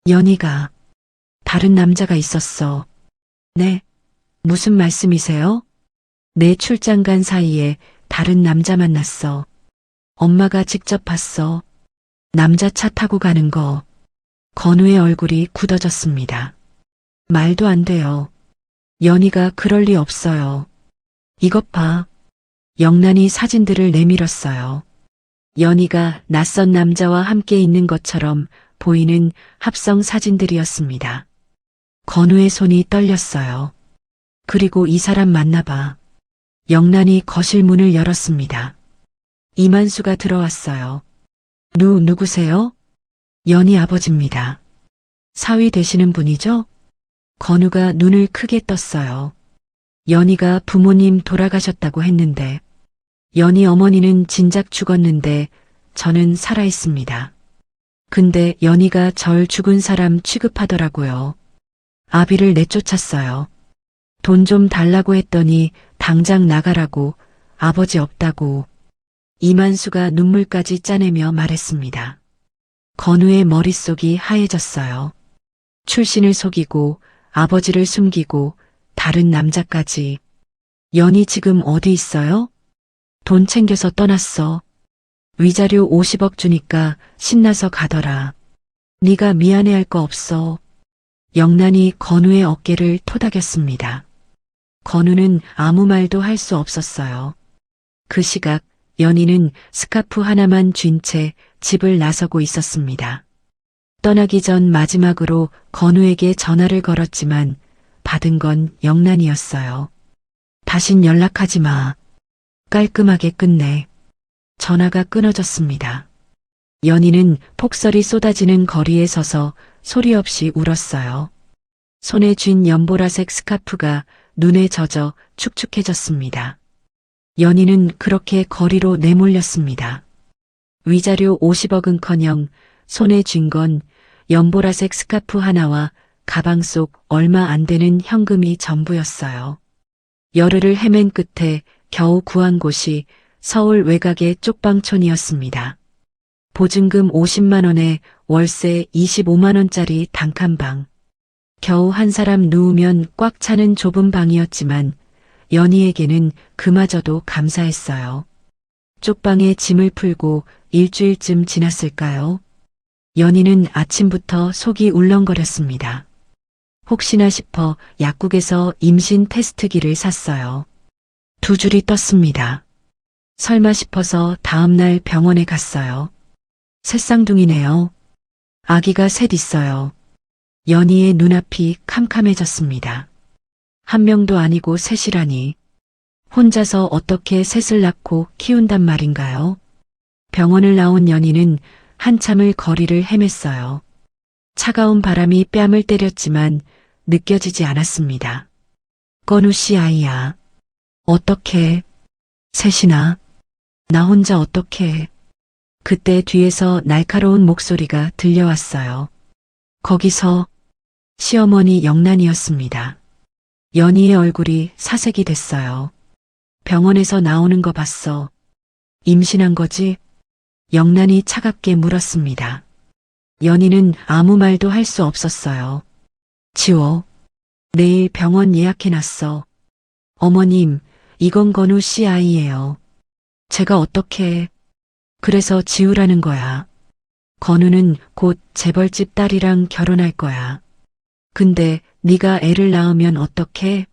연희가 다른 남자가 있었어. 네? 무슨 말씀이세요? 내 출장 간 사이에 다른 남자 만났어. 엄마가 직접 봤어. 남자 차 타고 가는 거. 건우의 얼굴이 굳어졌습니다. 말도 안 돼요. 연희가 그럴 리 없어요. 이것 봐. 영란이 사진들을 내밀었어요. 연희가 낯선 남자와 함께 있는 것처럼 보이는 합성 사진들이었습니다. 건우의 손이 떨렸어요. 그리고 이 사람 만나봐. 영란이 거실 문을 열었습니다. 이만수가 들어왔어요. 누구세요? 연희 아버지입니다. 사위 되시는 분이죠? 건우가 눈을 크게 떴어요. 연희가 부모님 돌아가셨다고 했는데, 연희 어머니는 진작 죽었는데 저는 살아 있습니다. 근데 연희가 절 죽은 사람 취급하더라고요. 아비를 내쫓았어요. 돈 좀 달라고 했더니 당장 나가라고, 아버지 없다고. 이만수가 눈물까지 짜내며 말했습니다. 건우의 머릿속이 하얘졌어요. 출신을 속이고 아버지를 숨기고 다른 남자까지. 연희 지금 어디 있어요? 돈 챙겨서 떠났어. 위자료 50억 주니까 신나서 가더라. 네가 미안해할 거 없어. 영란이 건우의 어깨를 토닥였습니다. 건우는 아무 말도 할 수 없었어요. 그 시각 연희는 스카프 하나만 쥔 채 집을 나서고 있었습니다. 떠나기 전 마지막으로 건우에게 전화를 걸었지만 받은 건 영란이었어요. 다신 연락하지 마. 깔끔하게 끝내. 전화가 끊어졌습니다. 연희는 폭설이 쏟아지는 거리에 서서 소리 없이 울었어요. 손에 쥔 연보라색 스카프가 눈에 젖어 축축해졌습니다. 연희는 그렇게 거리로 내몰렸습니다. 위자료 50억은커녕 손에 쥔 건 연보라색 스카프 하나와 가방 속 얼마 안 되는 현금이 전부였어요. 열흘을 헤맨 끝에 겨우 구한 곳이 서울 외곽의 쪽방촌이었습니다. 보증금 50만 원에 월세 25만 원짜리 단칸방. 겨우 한 사람 누우면 꽉 차는 좁은 방이었지만 연희에게는 그마저도 감사했어요. 쪽방에 짐을 풀고 일주일쯤 지났을까요? 연희는 아침부터 속이 울렁거렸습니다. 혹시나 싶어 약국에서 임신 테스트기를 샀어요. 2줄이 떴습니다. 설마 싶어서 다음날 병원에 갔어요. 새쌍둥이네요. 아기가 셋 있어요. 연희의 눈앞이 캄캄해졌습니다. 한 명도 아니고 셋이라니. 혼자서 어떻게 셋을 낳고 키운단 말인가요? 병원을 나온 연희는 한참을 거리를 헤맸어요. 차가운 바람이 뺨을 때렸지만 느껴지지 않았습니다. 건우 씨 아이야. 어떻게? 셋이나? 나 혼자 어떻게? 그때 뒤에서 날카로운 목소리가 들려왔어요. 거기서 시어머니 영란이었습니다. 연희의 얼굴이 사색이 됐어요. 병원에서 나오는 거 봤어. 임신한 거지? 영란이 차갑게 물었습니다. 연희는 아무 말도 할 수 없었어요. 지워. 내일 병원 예약해놨어. 어머님, 이건 건우 씨 아이예요. 제가 어떻게... 그래서 지우라는 거야. 건우는 곧 재벌집 딸이랑 결혼할 거야. 근데 네가 애를 낳으면 어떡해?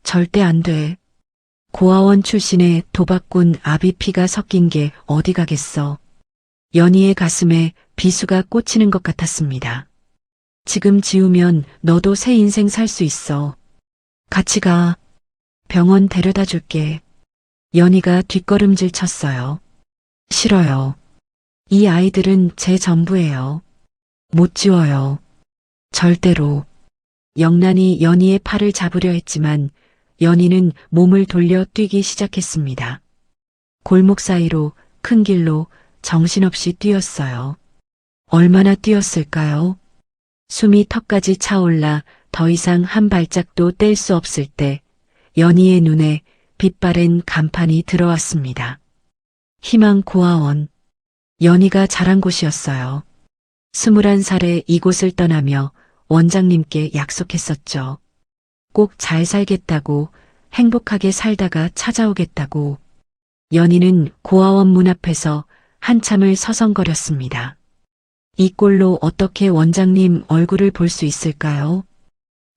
절대 안 돼. 고아원 출신의 도박꾼 아비 피가 섞인 게 어디 가겠어. 연희의 가슴에 비수가 꽂히는 것 같았습니다. 지금 지우면 너도 새 인생 살 수 있어. 같이 가. 병원 데려다 줄게. 연희가 뒷걸음질 쳤어요. 싫어요. 이 아이들은 제 전부예요. 못 지워요. 절대로. 영란이 연희의 팔을 잡으려 했지만 연희는 몸을 돌려 뛰기 시작했습니다. 골목 사이로 큰 길로 정신없이 뛰었어요. 얼마나 뛰었을까요? 숨이 턱까지 차올라 더 이상 한 발짝도 뗄 수 없을 때 연희의 눈에 빛바랜 간판이 들어왔습니다. 희망 고아원. 연희가 자란 곳이었어요. 21살에 이곳을 떠나며 원장님께 약속했었죠. 꼭 잘 살겠다고, 행복하게 살다가 찾아오겠다고. 연희는 고아원 문 앞에서 한참을 서성거렸습니다. 이 꼴로 어떻게 원장님 얼굴을 볼 수 있을까요?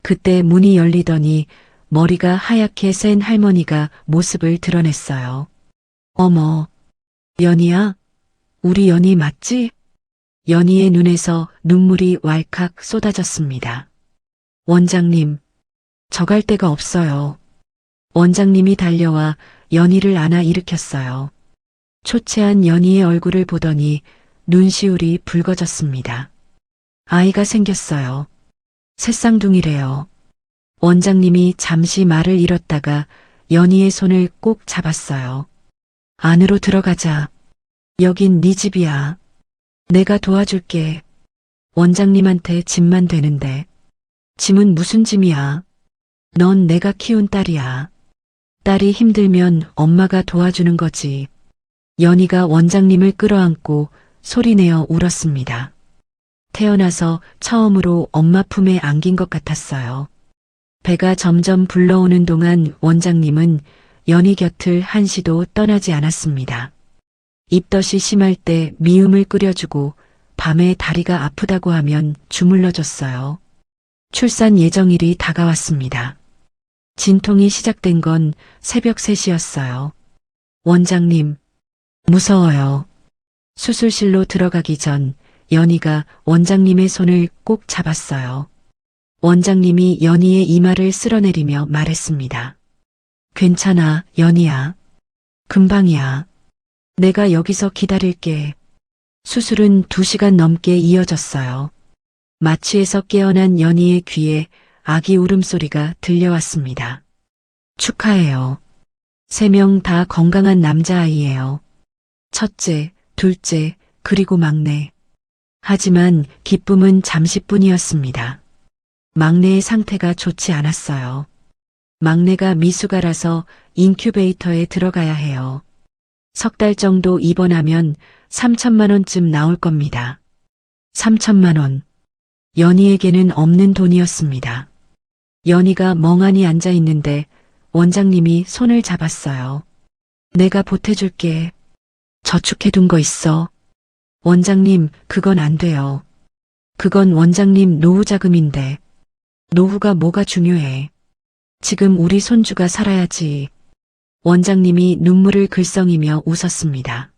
그때 문이 열리더니 머리가 하얗게 센 할머니가 모습을 드러냈어요. 어머, 연희야? 우리 연희 맞지? 연희의 눈에서 눈물이 왈칵 쏟아졌습니다. 원장님, 저 갈 데가 없어요. 원장님이 달려와 연희를 안아 일으켰어요. 초췌한 연희의 얼굴을 보더니 눈시울이 붉어졌습니다. 아이가 생겼어요. 새쌍둥이래요. 원장님이 잠시 말을 잃었다가 연희의 손을 꼭 잡았어요. 안으로 들어가자. 여긴 네 집이야. 내가 도와줄게. 원장님한테 짐만 되는데. 짐은 무슨 짐이야? 넌 내가 키운 딸이야. 딸이 힘들면 엄마가 도와주는 거지. 연희가 원장님을 끌어안고 소리내어 울었습니다. 태어나서 처음으로 엄마 품에 안긴 것 같았어요. 배가 점점 불러오는 동안 원장님은 연희 곁을 한시도 떠나지 않았습니다. 입덧이 심할 때 미음을 끓여주고 밤에 다리가 아프다고 하면 주물러줬어요. 출산 예정일이 다가왔습니다. 진통이 시작된 건 새벽 3시였어요. 원장님, 무서워요. 수술실로 들어가기 전 연희가 원장님의 손을 꼭 잡았어요. 원장님이 연희의 이마를 쓸어내리며 말했습니다. 괜찮아, 연희야. 금방이야. 내가 여기서 기다릴게. 수술은 2시간 넘게 이어졌어요. 마취에서 깨어난 연희의 귀에 아기 울음소리가 들려왔습니다. 축하해요. 3명 다 건강한 남자아이예요. 첫째, 둘째, 그리고 막내. 하지만 기쁨은 잠시뿐이었습니다. 막내의 상태가 좋지 않았어요. 막내가 미숙아라서 인큐베이터에 들어가야 해요. 3달 정도 입원하면 3천만 원쯤 나올 겁니다. 3천만 원. 연희에게는 없는 돈이었습니다. 연희가 멍하니 앉아 있는데 원장님이 손을 잡았어요. 내가 보태줄게. 저축해둔 거 있어. 원장님, 그건 안 돼요. 그건 원장님 노후 자금인데. 노후가 뭐가 중요해. 지금 우리 손주가 살아야지. 원장님이 눈물을 글썽이며 웃었습니다.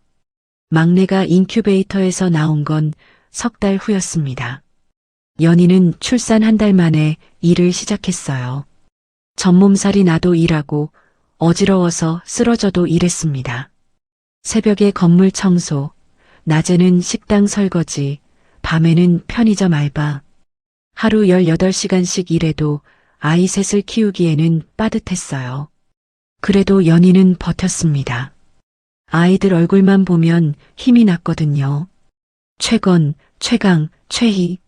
막내가 인큐베이터에서 나온 건 3달 후였습니다. 연희는 출산 1달 만에 일을 시작했어요. 전몸살이 나도 일하고 어지러워서 쓰러져도 일했습니다. 새벽에 건물 청소, 낮에는 식당 설거지, 밤에는 편의점 알바. 하루 18시간씩 일해도 아이 셋을 키우기에는 빠듯했어요. 그래도 연희는 버텼습니다. 아이들 얼굴만 보면 힘이 났거든요. 최건, 최강, 최희.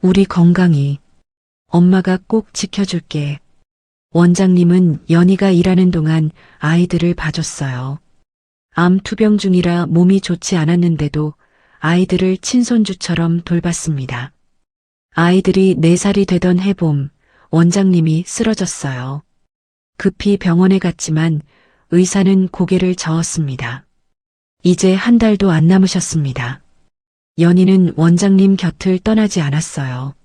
우리 건강히. 엄마가 꼭 지켜줄게. 원장님은 연희가 일하는 동안 아이들을 봐줬어요. 암 투병 중이라 몸이 좋지 않았는데도 아이들을 친손주처럼 돌봤습니다. 아이들이 4살이 되던 해봄, 원장님이 쓰러졌어요. 급히 병원에 갔지만 의사는 고개를 저었습니다. 이제 1달도 안 남으셨습니다. 연희는 원장님 곁을 떠나지 않았어요.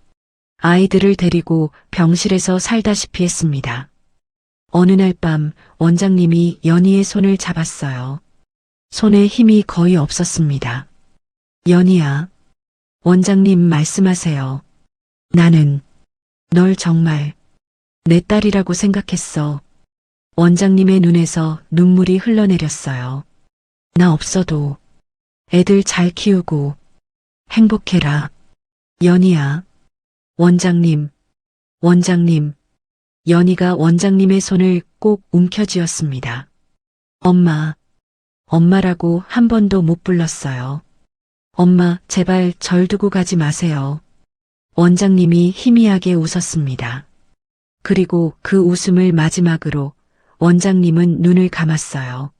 아이들을 데리고 병실에서 살다시피 했습니다. 어느 날 밤 원장님이 연희의 손을 잡았어요. 손에 힘이 거의 없었습니다. 연희야, 원장님 말씀하세요. 나는 널 정말 내 딸이라고 생각했어. 원장님의 눈에서 눈물이 흘러내렸어요. 나 없어도 애들 잘 키우고 행복해라. 연희야. 원장님. 연희가 원장님의 손을 꼭 움켜쥐었습니다. 엄마라고 한 번도 못 불렀어요. 엄마, 제발 절 두고 가지 마세요. 원장님이 희미하게 웃었습니다. 그리고 그 웃음을 마지막으로 원장님은 눈을 감았어요.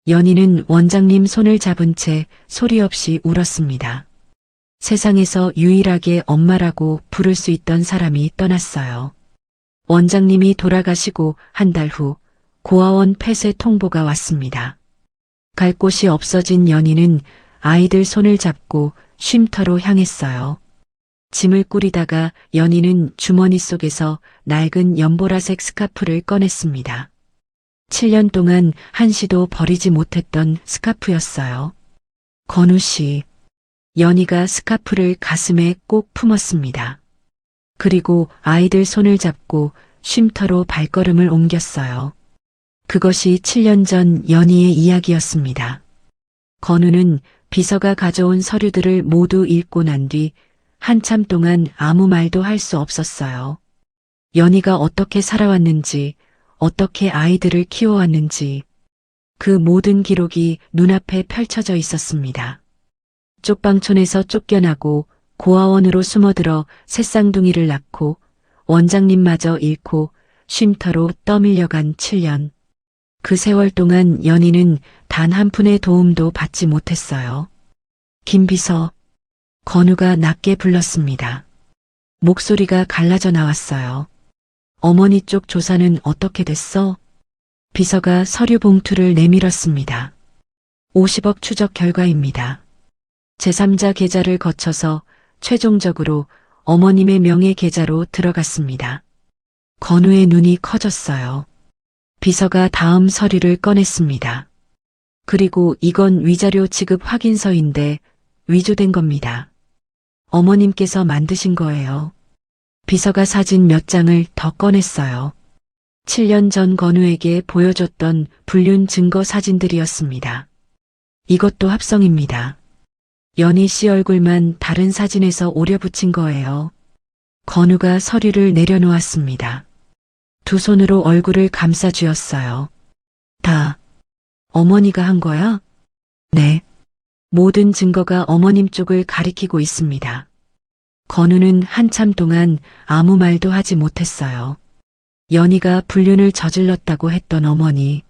연희는 원장님 손을 잡은 채 소리 없이 울었습니다. 세상에서 유일하게 엄마라고 부를 수 있던 사람이 떠났어요. 원장님이 돌아가시고 한 달 후 고아원 폐쇄 통보가 왔습니다. 갈 곳이 없어진 연희는 아이들 손을 잡고 쉼터로 향했어요. 짐을 꾸리다가 연희는 주머니 속에서 낡은 연보라색 스카프를 꺼냈습니다. 7년 동안 한시도 버리지 못했던 스카프였어요. 건우 씨. 연희가 스카프를 가슴에 꼭 품었습니다. 그리고 아이들 손을 잡고 쉼터로 발걸음을 옮겼어요. 그것이 7년 전 연희의 이야기였습니다. 건우는 비서가 가져온 서류들을 모두 읽고 난 뒤 한참 동안 아무 말도 할 수 없었어요. 연희가 어떻게 살아왔는지, 어떻게 아이들을 키워왔는지, 그 모든 기록이 눈앞에 펼쳐져 있었습니다. 쪽방촌에서 쫓겨나고 고아원으로 숨어들어 새쌍둥이를 낳고 원장님마저 잃고 쉼터로 떠밀려간 7년. 그 세월 동안 연희는 단 한 푼의 도움도 받지 못했어요. 김비서. 건우가 낮게 불렀습니다. 목소리가 갈라져 나왔어요. 어머니 쪽 조사는 어떻게 됐어? 비서가 서류 봉투를 내밀었습니다. 50억 추적 결과입니다. 제3자 계좌를 거쳐서 최종적으로 어머님의 명의 계좌로 들어갔습니다. 건우의 눈이 커졌어요. 비서가 다음 서류를 꺼냈습니다. 그리고 이건 위자료 지급 확인서인데 위조된 겁니다. 어머님께서 만드신 거예요. 비서가 사진 몇 장을 더 꺼냈어요. 7년 전 건우에게 보여줬던 불륜 증거 사진들이었습니다. 이것도 합성입니다. 연희 씨 얼굴만 다른 사진에서 오려붙인 거예요. 건우가 서류를 내려놓았습니다. 두 손으로 얼굴을 감싸 쥐었어요. 다 어머니가 한 거야? 네. 모든 증거가 어머님 쪽을 가리키고 있습니다. 건우는 한참 동안 아무 말도 하지 못했어요. 연희가 불륜을 저질렀다고 했던 어머니,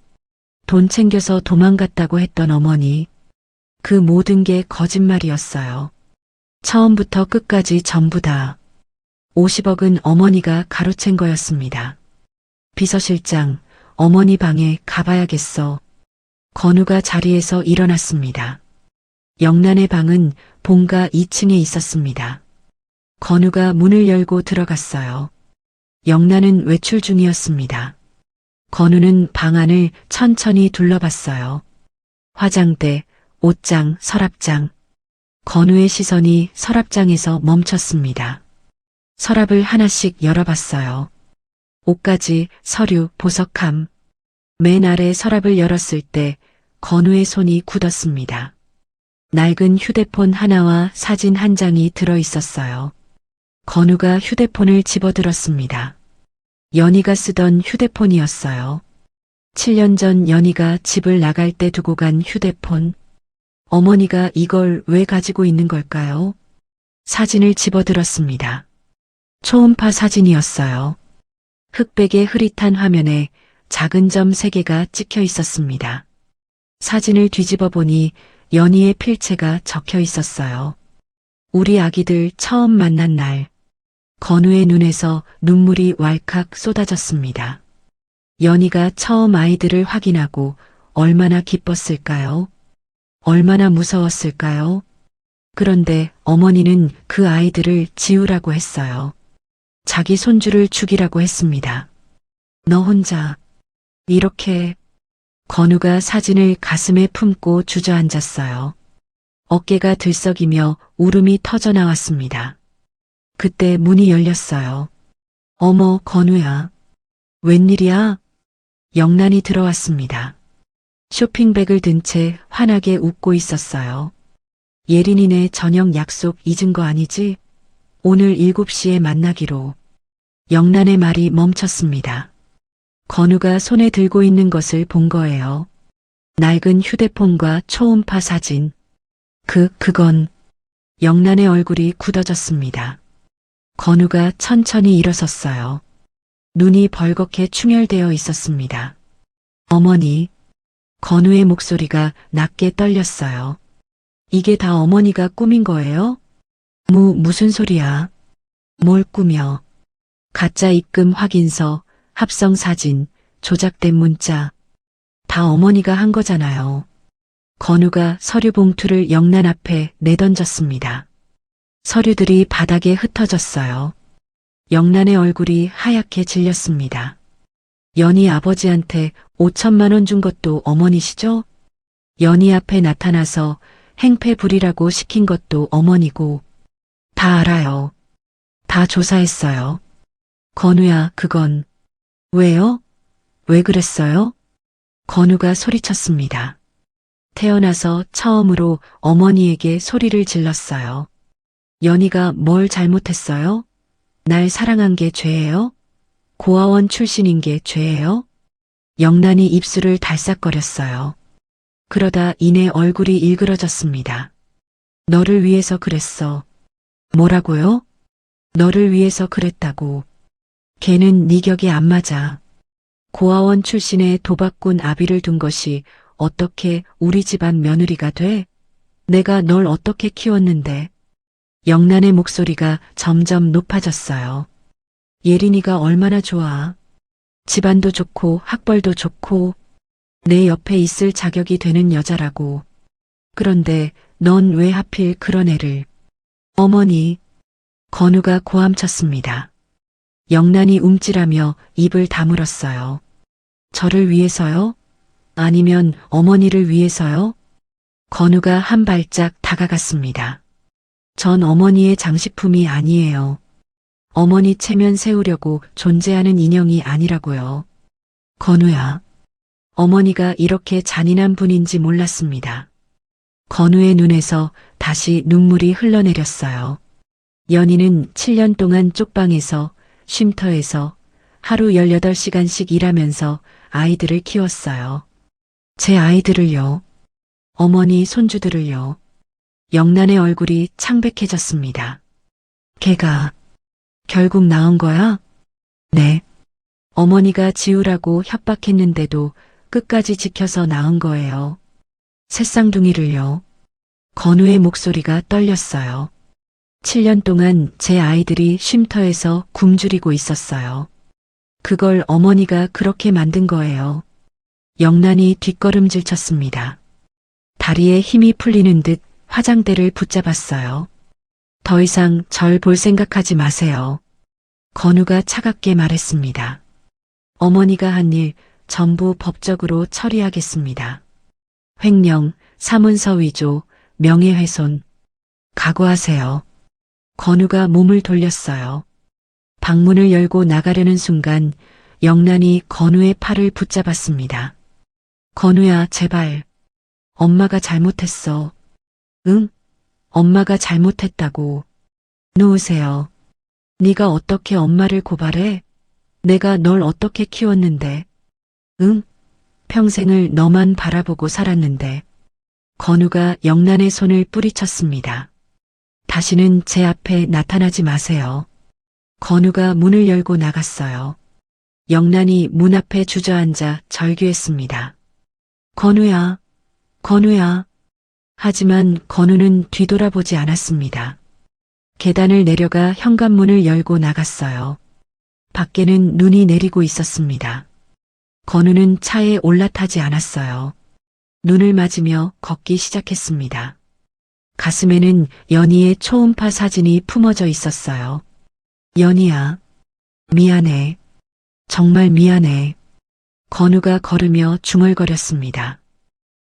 돈 챙겨서 도망갔다고 했던 어머니, 그 모든 게 거짓말이었어요. 처음부터 끝까지 전부 다. 50억은 어머니가 가로챈 거였습니다. 비서실장, 어머니 방에 가봐야겠어. 건우가 자리에서 일어났습니다. 영란의 방은 본가 2층에 있었습니다. 건우가 문을 열고 들어갔어요. 영란은 외출 중이었습니다. 건우는 방 안을 천천히 둘러봤어요. 화장대, 옷장, 서랍장. 건우의 시선이 서랍장에서 멈췄습니다. 서랍을 하나씩 열어봤어요. 옷가지, 서류, 보석함. 맨 아래 서랍을 열었을 때 건우의 손이 굳었습니다. 낡은 휴대폰 하나와 사진 한 장이 들어있었어요. 건우가 휴대폰을 집어들었습니다. 연희가 쓰던 휴대폰이었어요. 7년 전 연희가 집을 나갈 때 두고 간 휴대폰. 어머니가 이걸 왜 가지고 있는 걸까요? 사진을 집어들었습니다. 초음파 사진이었어요. 흑백의 흐릿한 화면에 작은 점 3개가 찍혀 있었습니다. 사진을 뒤집어 보니 연희의 필체가 적혀 있었어요. 우리 아기들 처음 만난 날. 건우의 눈에서 눈물이 왈칵 쏟아졌습니다. 연희가 처음 아이들을 확인하고 얼마나 기뻤을까요? 얼마나 무서웠을까요? 그런데 어머니는 그 아이들을 지우라고 했어요. 자기 손주를 죽이라고 했습니다. 너 혼자 이렇게 건우가 사진을 가슴에 품고 주저앉았어요. 어깨가 들썩이며 울음이 터져 나왔습니다. 그때 문이 열렸어요. 어머, 건우야. 웬일이야? 영란이 들어왔습니다. 쇼핑백을 든 채 환하게 웃고 있었어요. 예린이네 저녁 약속 잊은 거 아니지? 오늘 7시에 만나기로. 영란의 말이 멈췄습니다. 건우가 손에 들고 있는 것을 본 거예요. 낡은 휴대폰과 초음파 사진. 그건 영란의 얼굴이 굳어졌습니다. 건우가 천천히 일어섰어요. 눈이 벌겋게 충혈되어 있었습니다. 어머니. 건우의 목소리가 낮게 떨렸어요. 이게 다 어머니가 꾸민 거예요? 무슨 소리야? 뭘 꾸며? 가짜 입금 확인서, 합성 사진, 조작된 문자. 다 어머니가 한 거잖아요. 건우가 서류 봉투를 영란 앞에 내던졌습니다. 서류들이 바닥에 흩어졌어요. 영란의 얼굴이 하얗게 질렸습니다. 연희 아버지한테 5천만 원 준 것도 어머니시죠? 연희 앞에 나타나서 행패 부리라고 시킨 것도 어머니고. 다 알아요. 다 조사했어요. 건우야, 그건. 왜요? 왜 그랬어요? 건우가 소리쳤습니다. 태어나서 처음으로 어머니에게 소리를 질렀어요. 연희가 뭘 잘못했어요? 날 사랑한 게 죄예요? 고아원 출신인 게 죄예요? 영란이 입술을 달싹거렸어요. 그러다 이내 얼굴이 일그러졌습니다. 너를 위해서 그랬어. 뭐라고요? 너를 위해서 그랬다고. 걔는 네 격에 안 맞아. 고아원 출신의 도박꾼 아비를 둔 것이 어떻게 우리 집안 며느리가 돼? 내가 널 어떻게 키웠는데. 영란의 목소리가 점점 높아졌어요. 예린이가 얼마나 좋아. 집안도 좋고 학벌도 좋고 내 옆에 있을 자격이 되는 여자라고. 그런데 넌 왜 하필 그런 애를. 어머니. 건우가 고함쳤습니다. 영란이 움찔하며 입을 다물었어요. 저를 위해서요? 아니면 어머니를 위해서요? 건우가 한 발짝 다가갔습니다. 전 어머니의 장식품이 아니에요. 어머니 체면 세우려고 존재하는 인형이 아니라고요. 건우야. 어머니가 이렇게 잔인한 분인지 몰랐습니다. 건우의 눈에서 다시 눈물이 흘러내렸어요. 연희는 7년 동안 쪽방에서, 쉼터에서 하루 18시간씩 일하면서 아이들을 키웠어요. 제 아이들을요. 어머니 손주들을요. 영란의 얼굴이 창백해졌습니다. 걔가 결국 낳은 거야? 네. 어머니가 지우라고 협박했는데도 끝까지 지켜서 낳은 거예요. 새쌍둥이를요. 건우의 목소리가 떨렸어요. 7년 동안 제 아이들이 쉼터에서 굶주리고 있었어요. 그걸 어머니가 그렇게 만든 거예요. 영란이 뒷걸음질 쳤습니다. 다리에 힘이 풀리는 듯 화장대를 붙잡았어요. 더 이상 절 볼 생각하지 마세요. 건우가 차갑게 말했습니다. 어머니가 한 일 전부 법적으로 처리하겠습니다. 횡령, 사문서 위조, 명예훼손. 각오하세요. 건우가 몸을 돌렸어요. 방문을 열고 나가려는 순간 영란이 건우의 팔을 붙잡았습니다. 건우야, 제발. 엄마가 잘못했어. 응? 엄마가 잘못했다고. 놓으세요. 네가 어떻게 엄마를 고발해? 내가 널 어떻게 키웠는데. 응? 평생을 너만 바라보고 살았는데. 건우가 영란의 손을 뿌리쳤습니다. 다시는 제 앞에 나타나지 마세요. 건우가 문을 열고 나갔어요. 영란이 문 앞에 주저앉아 절규했습니다. 건우야, 건우야. 하지만 건우는 뒤돌아보지 않았습니다. 계단을 내려가 현관문을 열고 나갔어요. 밖에는 눈이 내리고 있었습니다. 건우는 차에 올라타지 않았어요. 눈을 맞으며 걷기 시작했습니다. 가슴에는 연희의 초음파 사진이 품어져 있었어요. 연희야, 미안해. 정말 미안해. 건우가 걸으며 중얼거렸습니다.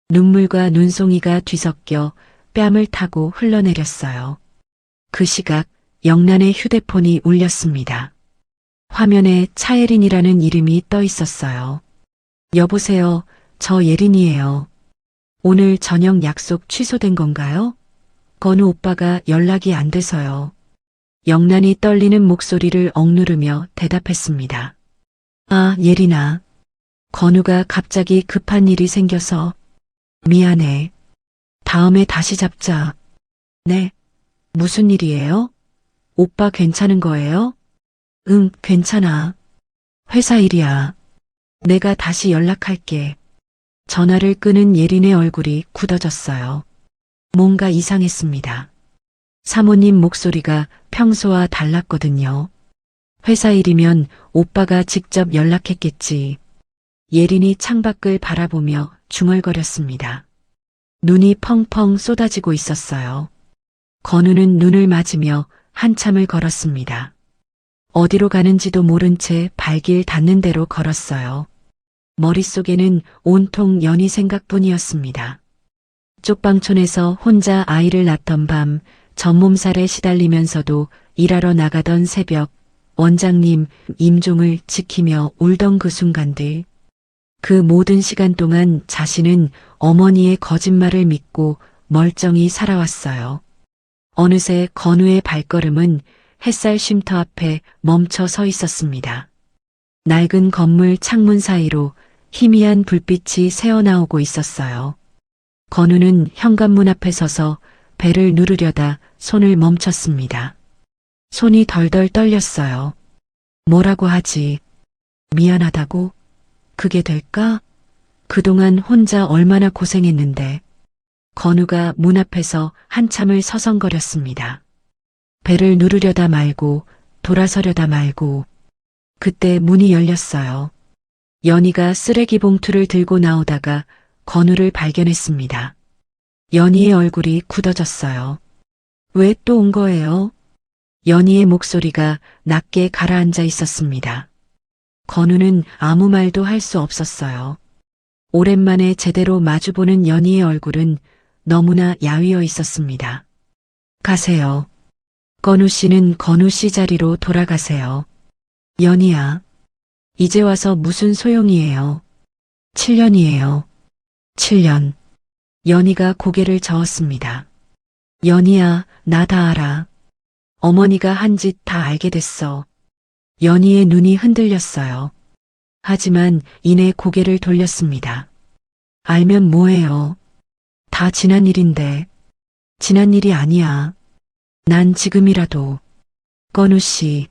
눈물과 눈송이가 뒤섞여 뺨을 타고 흘러내렸어요. 그 시각 영란의 휴대폰이 울렸습니다. 화면에 차예린이라는 이름이 떠 있었어요. 여보세요, 저 예린이에요. 오늘 저녁 약속 취소된 건가요? 건우 오빠가 연락이 안 돼서요. 영란이 떨리는 목소리를 억누르며 대답했습니다. 아, 예린아. 건우가 갑자기 급한 일이 생겨서 미안해. 다음에 다시 잡자. 네. 무슨 일이에요? 오빠 괜찮은 거예요? 응, 괜찮아. 회사 일이야. 내가 다시 연락할게. 전화를 끄는 예린의 얼굴이 굳어졌어요. 뭔가 이상했습니다. 사모님 목소리가 평소와 달랐거든요. 회사 일이면 오빠가 직접 연락했겠지. 예린이 창밖을 바라보며 중얼거렸습니다. 눈이 펑펑 쏟아지고 있었어요. 건우는 눈을 맞으며 한참을 걸었습니다. 어디로 가는지도 모른 채 발길 닿는 대로 걸었어요. 머릿속에는 온통 연희 생각뿐이었습니다. 쪽방촌에서 혼자 아이를 낳던 밤, 전몸살에 시달리면서도 일하러 나가던 새벽, 원장님 임종을 지키며 울던 그 순간들. 그 모든 시간 동안 자신은 어머니의 거짓말을 믿고 멀쩡히 살아왔어요. 어느새 건우의 발걸음은 햇살 쉼터 앞에 멈춰 서 있었습니다. 낡은 건물 창문 사이로 희미한 불빛이 새어나오고 있었어요. 건우는 현관문 앞에 서서 배를 누르려다 손을 멈췄습니다. 손이 덜덜 떨렸어요. 뭐라고 하지? 미안하다고? 그게 될까? 그동안 혼자 얼마나 고생했는데. 건우가 문 앞에서 한참을 서성거렸습니다. 배를 누르려다 말고 돌아서려다 말고. 그때 문이 열렸어요. 연희가 쓰레기 봉투를 들고 나오다가 건우를 발견했습니다. 연희의 얼굴이 굳어졌어요. 왜 또 온 거예요? 연희의 목소리가 낮게 가라앉아 있었습니다. 건우는 아무 말도 할 수 없었어요. 오랜만에 제대로 마주보는 연희의 얼굴은 너무나 야위어 있었습니다. 가세요. 건우 씨는 건우 씨 자리로 돌아가세요. 연희야. 이제 와서 무슨 소용이에요. 7년이에요. 7년. 연희가 고개를 저었습니다. 연희야, 나 다 알아. 어머니가 한 짓 다 알게 됐어. 연희의 눈이 흔들렸어요. 하지만 이내 고개를 돌렸습니다. 알면 뭐해요. 다 지난 일인데. 지난 일이 아니야. 난 지금이라도. 건우 씨.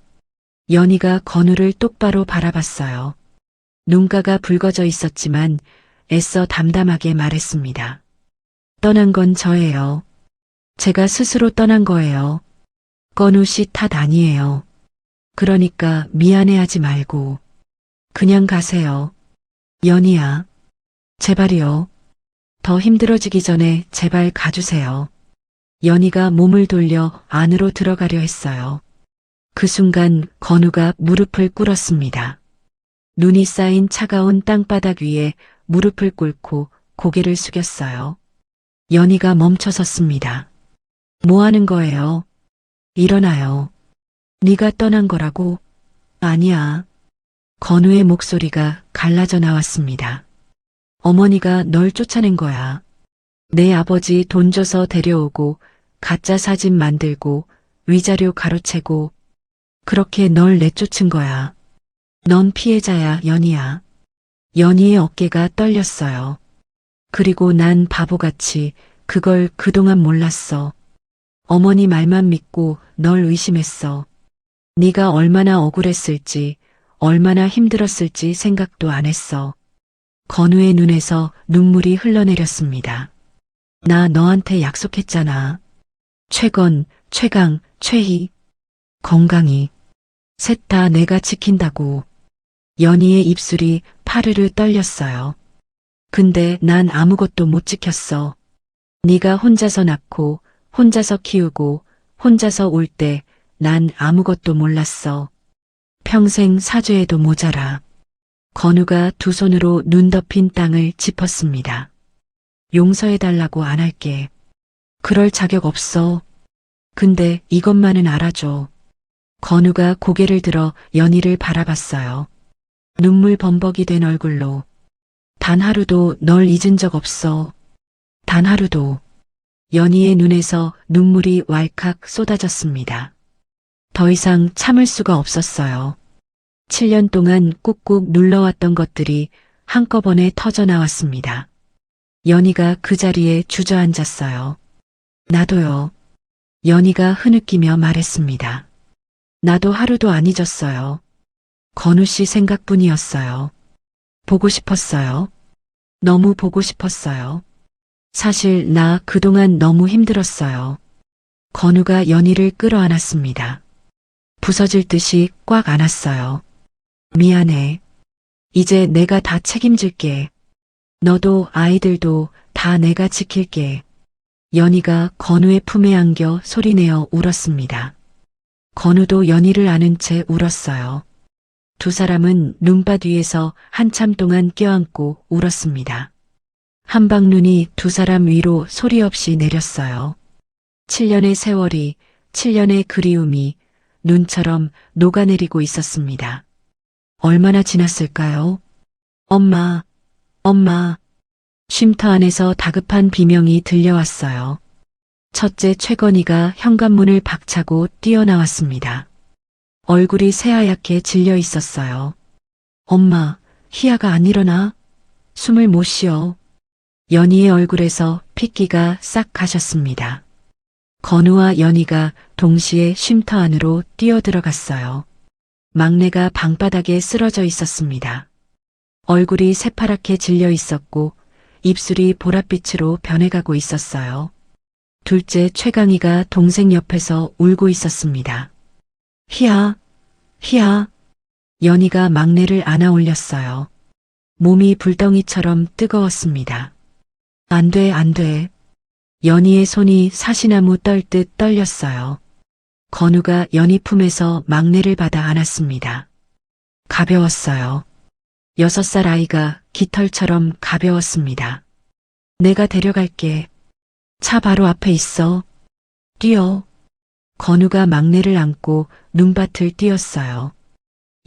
연희가 건우를 똑바로 바라봤어요. 눈가가 붉어져 있었지만 애써 담담하게 말했습니다. 떠난 건 저예요. 제가 스스로 떠난 거예요. 건우 씨 탓 아니에요. 그러니까 미안해하지 말고 그냥 가세요. 연희야. 제발이요. 더 힘들어지기 전에 제발 가주세요. 연희가 몸을 돌려 안으로 들어가려 했어요. 그 순간 건우가 무릎을 꿇었습니다. 눈이 쌓인 차가운 땅바닥 위에 무릎을 꿇고 고개를 숙였어요. 연희가 멈춰섰습니다. 뭐 하는 거예요? 일어나요. 네가 떠난 거라고? 아니야. 건우의 목소리가 갈라져 나왔습니다. 어머니가 널 쫓아낸 거야. 내 아버지 돈 줘서 데려오고 가짜 사진 만들고 위자료 가로채고 그렇게 널 내쫓은 거야. 넌 피해자야, 연희야. 연희의 어깨가 떨렸어요. 그리고 난 바보같이 그걸 그동안 몰랐어. 어머니 말만 믿고 널 의심했어. 네가 얼마나 억울했을지, 얼마나 힘들었을지 생각도 안 했어. 건우의 눈에서 눈물이 흘러내렸습니다. 나 너한테 약속했잖아. 최건, 최강, 최희, 건강히. 셋 다 내가 지킨다고. 연희의 입술이 파르르 떨렸어요. 근데 난 아무것도 못 지켰어. 네가 혼자서 낳고, 혼자서 키우고, 혼자서 올 때 난 아무것도 몰랐어. 평생 사죄해도 모자라. 건우가 두 손으로 눈 덮인 땅을 짚었습니다. 용서해달라고 안 할게. 그럴 자격 없어. 근데 이것만은 알아줘. 건우가 고개를 들어 연희를 바라봤어요. 눈물 범벅이 된 얼굴로. 단 하루도 널 잊은 적 없어. 단 하루도. 연희의 눈에서 눈물이 왈칵 쏟아졌습니다. 더 이상 참을 수가 없었어요. 7년 동안 꾹꾹 눌러왔던 것들이 한꺼번에 터져 나왔습니다. 연희가 그 자리에 주저앉았어요. 나도요. 연희가 흐느끼며 말했습니다. 나도 하루도 안 잊었어요. 건우 씨 생각뿐이었어요. 보고 싶었어요. 너무 보고 싶었어요. 사실 나 그동안 너무 힘들었어요. 건우가 연희를 끌어안았습니다. 부서질 듯이 꽉 안았어요. 미안해. 이제 내가 다 책임질게. 너도 아이들도 다 내가 지킬게. 연희가 건우의 품에 안겨 소리내어 울었습니다. 건우도 연희를 안은 채 울었어요. 두 사람은 눈밭 위에서 한참 동안 껴안고 울었습니다. 한방눈이 두 사람 위로 소리 없이 내렸어요. 7년의 세월이, 7년의 그리움이 눈처럼 녹아내리고 있었습니다. 얼마나 지났을까요? 엄마, 엄마. 쉼터 안에서 다급한 비명이 들려왔어요. 첫째 최건희가 현관문을 박차고 뛰어나왔습니다. 얼굴이 새하얗게 질려 있었어요. 엄마, 희아가 안 일어나? 숨을 못 쉬어. 연희의 얼굴에서 핏기가 싹 가셨습니다. 건우와 연희가 동시에 쉼터 안으로 뛰어들어갔어요. 막내가 방바닥에 쓰러져 있었습니다. 얼굴이 새파랗게 질려 있었고 입술이 보랏빛으로 변해가고 있었어요. 둘째 최강희가 동생 옆에서 울고 있었습니다. 희아, 희아. 연희가 막내를 안아 올렸어요. 몸이 불덩이처럼 뜨거웠습니다. 안 돼, 안 돼. 연희의 손이 사시나무 떨듯 떨렸어요. 건우가 연희 품에서 막내를 받아 안았습니다. 가벼웠어요. 6살 아이가 깃털처럼 가벼웠습니다. 내가 데려갈게. 차 바로 앞에 있어. 뛰어. 건우가 막내를 안고 눈밭을 뛰었어요.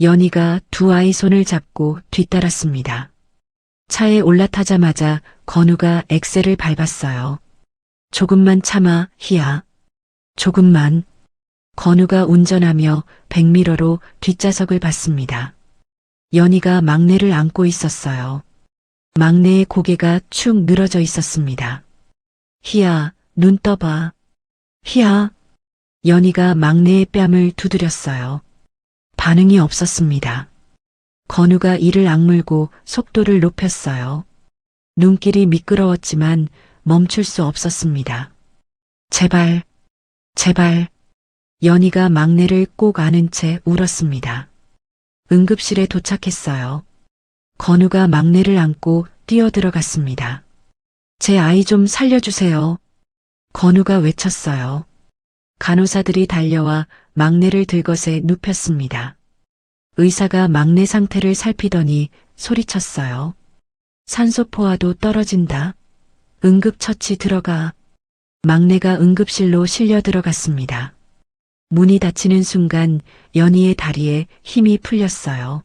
연희가 두 아이 손을 잡고 뒤따랐습니다. 차에 올라타자마자 건우가 엑셀을 밟았어요. 조금만 참아, 희야. 조금만. 건우가 운전하며 백미러로 뒷좌석을 봤습니다. 연희가 막내를 안고 있었어요. 막내의 고개가 축 늘어져 있었습니다. 희야, 눈 떠봐. 희야. 연희가 막내의 뺨을 두드렸어요. 반응이 없었습니다. 건우가 이를 악물고 속도를 높였어요. 눈길이 미끄러웠지만 멈출 수 없었습니다. 제발, 제발. 연희가 막내를 꼭 안은 채 울었습니다. 응급실에 도착했어요. 건우가 막내를 안고 뛰어들어갔습니다. 제 아이 좀 살려주세요. 건우가 외쳤어요. 간호사들이 달려와 막내를 들것에 눕혔습니다. 의사가 막내 상태를 살피더니 소리쳤어요. 산소포화도 떨어진다. 응급처치 들어가. 막내가 응급실로 실려 들어갔습니다. 문이 닫히는 순간 연희의 다리에 힘이 풀렸어요.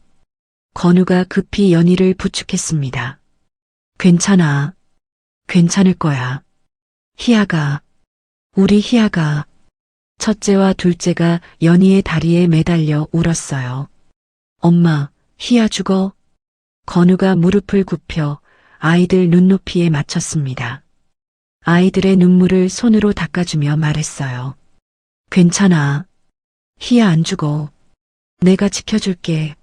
건우가 급히 연희를 부축했습니다. 괜찮아. 괜찮을 거야. 희아가, 우리 희아가. 첫째와 둘째가 연희의 다리에 매달려 울었어요. 엄마, 희아 죽어. 건우가 무릎을 굽혀 아이들 눈높이에 맞췄습니다. 아이들의 눈물을 손으로 닦아주며 말했어요. 괜찮아. 희아 안 죽어. 내가 지켜줄게.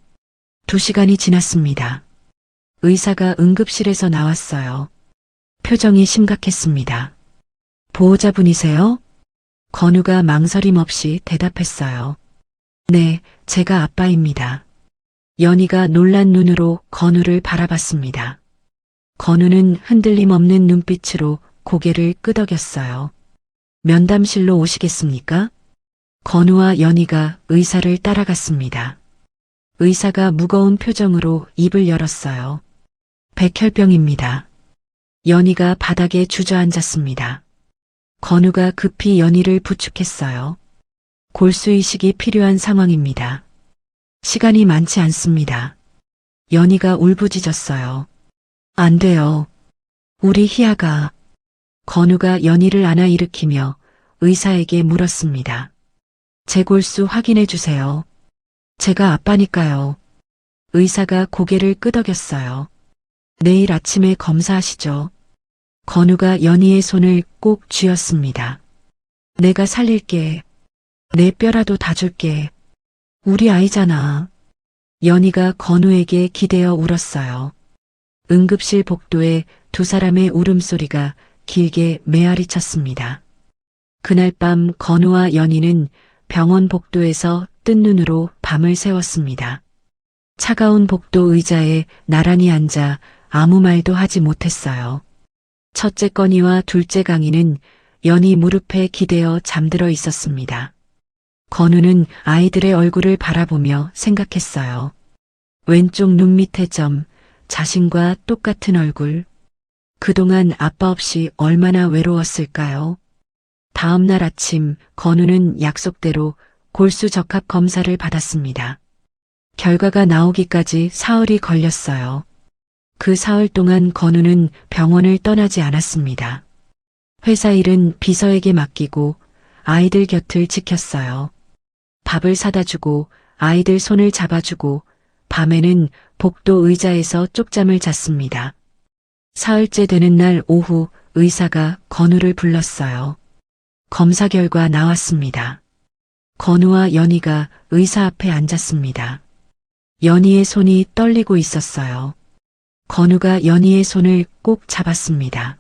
2시간이 지났습니다. 의사가 응급실에서 나왔어요. 표정이 심각했습니다. 보호자분이세요? 건우가 망설임 없이 대답했어요. 네, 제가 아빠입니다. 연희가 놀란 눈으로 건우를 바라봤습니다. 건우는 흔들림 없는 눈빛으로 고개를 끄덕였어요. 면담실로 오시겠습니까? 건우와 연희가 의사를 따라갔습니다. 의사가 무거운 표정으로 입을 열었어요. 백혈병입니다. 연희가 바닥에 주저앉았습니다. 건우가 급히 연희를 부축했어요. 골수이식이 필요한 상황입니다. 시간이 많지 않습니다. 연희가 울부짖었어요. 안 돼요. 우리 희아가. 건우가 연희를 안아 일으키며 의사에게 물었습니다. 제 골수 확인해 주세요. 제가 아빠니까요. 의사가 고개를 끄덕였어요. 내일 아침에 검사하시죠. 건우가 연희의 손을 꼭 쥐었습니다. 내가 살릴게. 내 뼈라도 다 줄게. 우리 아이잖아. 연희가 건우에게 기대어 울었어요. 응급실 복도에 두 사람의 울음소리가 길게 메아리 쳤습니다. 그날 밤 건우와 연희는 병원 복도에서 뜬 눈으로 밤을 새웠습니다. 차가운 복도 의자에 나란히 앉아 아무 말도 하지 못했어요. 첫째 건이와 둘째 강이는 연희 무릎에 기대어 잠들어 있었습니다. 건우는 아이들의 얼굴을 바라보며 생각했어요. 왼쪽 눈 밑의 점, 자신과 똑같은 얼굴. 그동안 아빠 없이 얼마나 외로웠을까요? 다음 날 아침 건우는 약속대로 골수 적합 검사를 받았습니다. 결과가 나오기까지 사흘이 걸렸어요. 그 사흘 동안 건우는 병원을 떠나지 않았습니다. 회사 일은 비서에게 맡기고 아이들 곁을 지켰어요. 밥을 사다 주고 아이들 손을 잡아주고 밤에는 복도 의자에서 쪽잠을 잤습니다. 사흘째 되는 날 오후 의사가 건우를 불렀어요. 검사 결과 나왔습니다. 건우와 연희가 의사 앞에 앉았습니다. 연희의 손이 떨리고 있었어요. 건우가 연희의 손을 꼭 잡았습니다.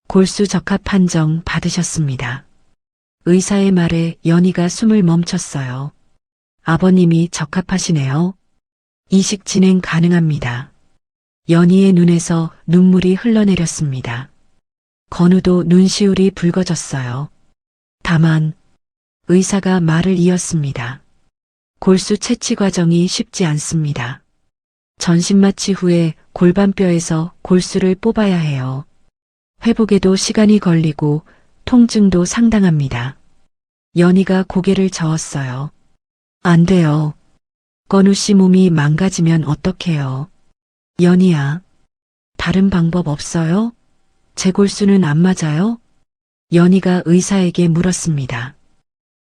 골수 적합 판정 받으셨습니다. 의사의 말에 연희가 숨을 멈췄어요. 아버님이 적합하시네요. 이식 진행 가능합니다. 연희의 눈에서 눈물이 흘러내렸습니다. 건우도 눈시울이 붉어졌어요. 다만 의사가 말을 이었습니다. 골수 채취 과정이 쉽지 않습니다. 전신 마취 후에 골반뼈에서 골수를 뽑아야 해요. 회복에도 시간이 걸리고 통증도 상당합니다. 연희가 고개를 저었어요. 안 돼요. 건우 씨 몸이 망가지면 어떡해요. 연희야, 다른 방법 없어요? 제 골수는 안 맞아요? 연희가 의사에게 물었습니다.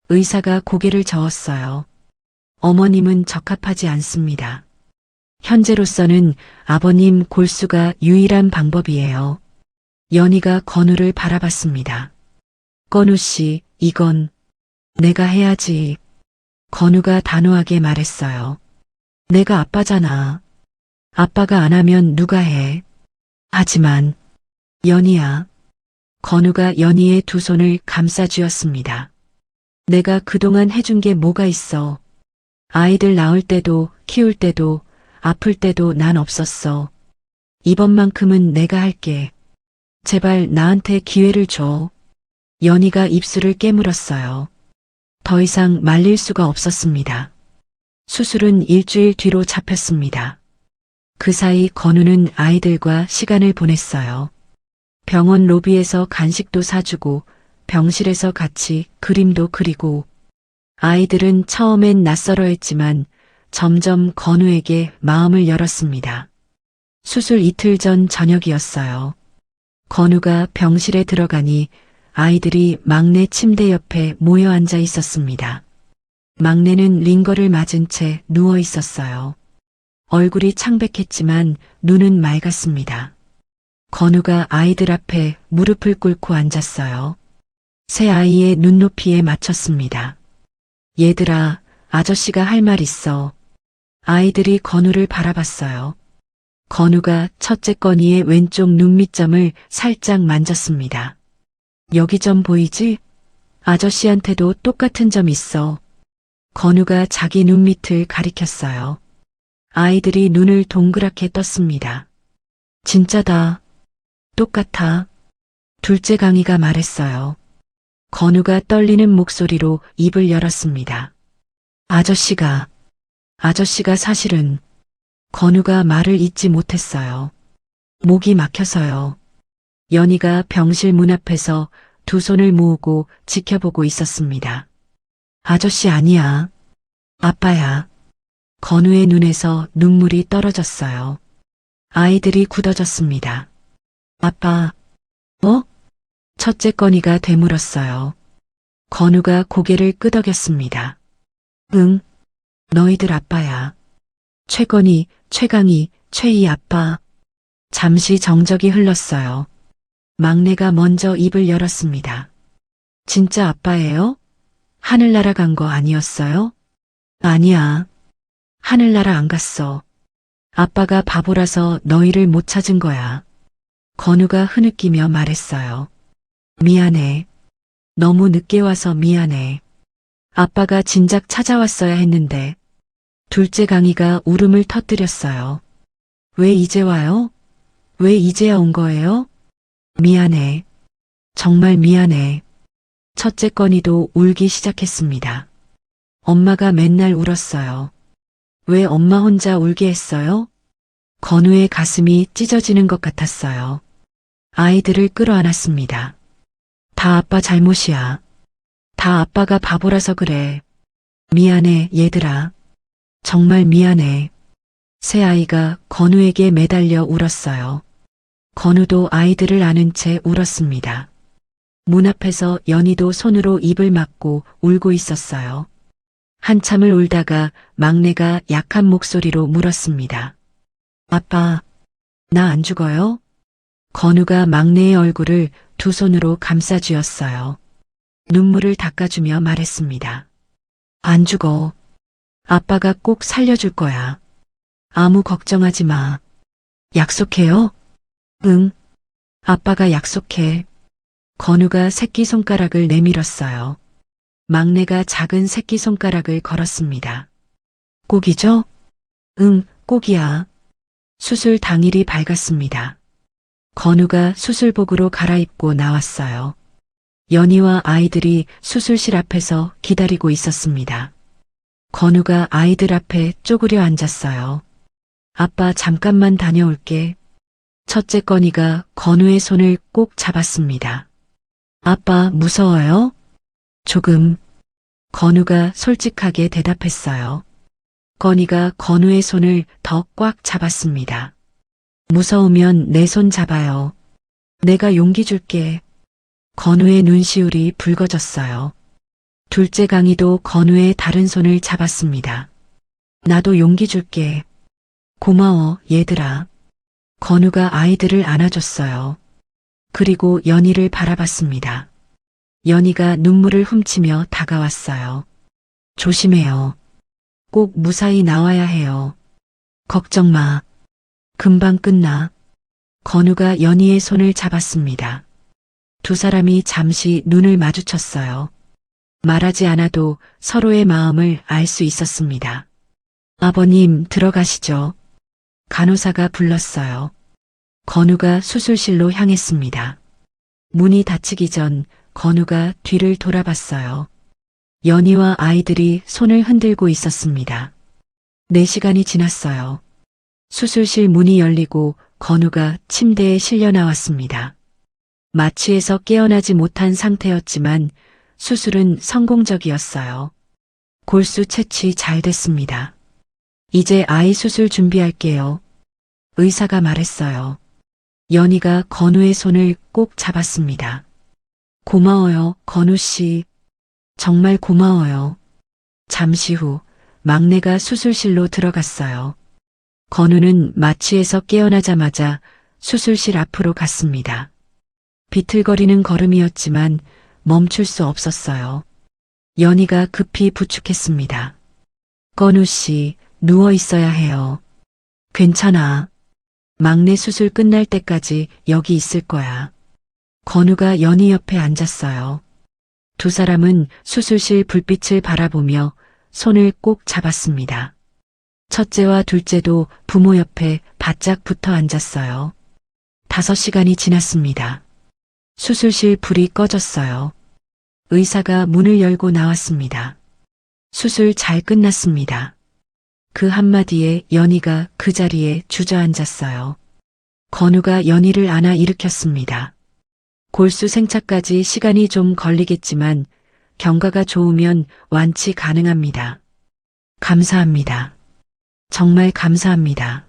의사가 고개를 저었어요. 어머님은 적합하지 않습니다. 현재로서는 아버님 골수가 유일한 방법이에요. 연희가 건우를 바라봤습니다. 건우 씨, 이건 내가 해야지. 건우가 단호하게 말했어요. 내가 아빠잖아. 아빠가 안 하면 누가 해. 하지만 연희야. 건우가 연희의 두 손을 감싸 쥐었습니다. 내가 그동안 해준 게 뭐가 있어. 아이들 낳을 때도 키울 때도 아플 때도 난 없었어. 이번만큼은 내가 할게. 제발 나한테 기회를 줘. 연희가 입술을 깨물었어요. 더 이상 말릴 수가 없었습니다. 수술은 일주일 뒤로 잡혔습니다. 그 사이 건우는 아이들과 시간을 보냈어요. 병원 로비에서 간식도 사주고 병실에서 같이 그림도 그리고 아이들은 처음엔 낯설어했지만 점점 건우에게 마음을 열었습니다. 수술 이틀 전 저녁이었어요. 건우가 병실에 들어가니 아이들이 막내 침대 옆에 모여 앉아 있었습니다. 막내는 링거를 맞은 채 누워 있었어요. 얼굴이 창백했지만 눈은 맑았습니다. 건우가 아이들 앞에 무릎을 꿇고 앉았어요. 새 아이의 눈높이에 맞췄습니다. 얘들아, 아저씨가 할 말 있어. 아이들이 건우를 바라봤어요. 건우가 첫째 건이의 왼쪽 눈 밑점을 살짝 만졌습니다. 여기 점 보이지? 아저씨한테도 똑같은 점 있어. 건우가 자기 눈 밑을 가리켰어요. 아이들이 눈을 동그랗게 떴습니다. 진짜다. 똑같아. 둘째 강희가 말했어요. 건우가 떨리는 목소리로 입을 열었습니다. 아저씨가 사실은 건우가 말을 잇지 못했어요. 목이 막혀서요. 연희가 병실 문 앞에서 두 손을 모으고 지켜보고 있었습니다. 아저씨 아니야. 아빠야. 건우의 눈에서 눈물이 떨어졌어요. 아이들이 굳어졌습니다. 아빠, 뭐? 첫째 건이가 되물었어요. 건우가 고개를 끄덕였습니다. 응, 너희들 아빠야. 최건이, 최강이, 최희 아빠. 잠시 정적이 흘렀어요. 막내가 먼저 입을 열었습니다. 진짜 아빠예요? 하늘나라 간 거 아니었어요? 아니야. 하늘나라 안 갔어. 아빠가 바보라서 너희를 못 찾은 거야. 건우가 흐느끼며 말했어요. 미안해. 너무 늦게 와서 미안해. 아빠가 진작 찾아왔어야 했는데. 둘째 강희가 울음을 터뜨렸어요. 왜 이제 와요? 왜 이제야 온 거예요? 미안해. 정말 미안해. 첫째 건이도 울기 시작했습니다. 엄마가 맨날 울었어요. 왜 엄마 혼자 울게 했어요? 건우의 가슴이 찢어지는 것 같았어요. 아이들을 끌어안았습니다. 다 아빠 잘못이야. 다 아빠가 바보라서 그래. 미안해, 얘들아. 정말 미안해. 새 아이가 건우에게 매달려 울었어요. 건우도 아이들을 안은 채 울었습니다. 문 앞에서 연희도 손으로 입을 막고 울고 있었어요. 한참을 울다가 막내가 약한 목소리로 물었습니다. 아빠, 나 안 죽어요? 건우가 막내의 얼굴을 두 손으로 감싸쥐었어요. 눈물을 닦아주며 말했습니다. 안 죽어. 아빠가 꼭 살려줄 거야. 아무 걱정하지 마. 약속해요? 응. 아빠가 약속해. 건우가 새끼손가락을 내밀었어요. 막내가 작은 새끼손가락을 걸었습니다. 꼭이죠? 응, 꼭이야. 수술 당일이 밝았습니다. 건우가 수술복으로 갈아입고 나왔어요. 연희와 아이들이 수술실 앞에서 기다리고 있었습니다. 건우가 아이들 앞에 쪼그려 앉았어요. 아빠 잠깐만 다녀올게. 첫째 건이가 건우의 손을 꼭 잡았습니다. 아빠 무서워요? 조금. 건우가 솔직하게 대답했어요. 건이가 건우의 손을 더 꽉 잡았습니다. 무서우면 내 손 잡아요. 내가 용기 줄게. 건우의 눈시울이 붉어졌어요. 둘째 강희도 건우의 다른 손을 잡았습니다. 나도 용기 줄게. 고마워, 얘들아. 건우가 아이들을 안아줬어요. 그리고 연희를 바라봤습니다. 연희가 눈물을 훔치며 다가왔어요. 조심해요. 꼭 무사히 나와야 해요. 걱정 마. 금방 끝나. 건우가 연희의 손을 잡았습니다. 두 사람이 잠시 눈을 마주쳤어요. 말하지 않아도 서로의 마음을 알 수 있었습니다. 아버님, 들어가시죠. 간호사가 불렀어요. 건우가 수술실로 향했습니다. 문이 닫히기 전 건우가 뒤를 돌아봤어요. 연희와 아이들이 손을 흔들고 있었습니다. 4시간이 지났어요. 수술실 문이 열리고 건우가 침대에 실려 나왔습니다. 마취에서 깨어나지 못한 상태였지만 수술은 성공적이었어요. 골수 채취 잘 됐습니다. 이제 아이 수술 준비할게요. 의사가 말했어요. 연희가 건우의 손을 꼭 잡았습니다. 고마워요, 건우 씨. 정말 고마워요. 잠시 후 막내가 수술실로 들어갔어요. 건우는 마취에서 깨어나자마자 수술실 앞으로 갔습니다. 비틀거리는 걸음이었지만 멈출 수 없었어요. 연희가 급히 부축했습니다. 건우 씨, 누워 있어야 해요. 괜찮아. 막내 수술 끝날 때까지 여기 있을 거야. 건우가 연희 옆에 앉았어요. 두 사람은 수술실 불빛을 바라보며 손을 꼭 잡았습니다. 첫째와 둘째도 부모 옆에 바짝 붙어 앉았어요. 5시간이 지났습니다. 수술실 불이 꺼졌어요. 의사가 문을 열고 나왔습니다. 수술 잘 끝났습니다. 그 한마디에 연희가 그 자리에 주저앉았어요. 건우가 연희를 안아 일으켰습니다. 골수 생차까지 시간이 좀 걸리겠지만 경과가 좋으면 완치 가능합니다. 감사합니다. 정말 감사합니다.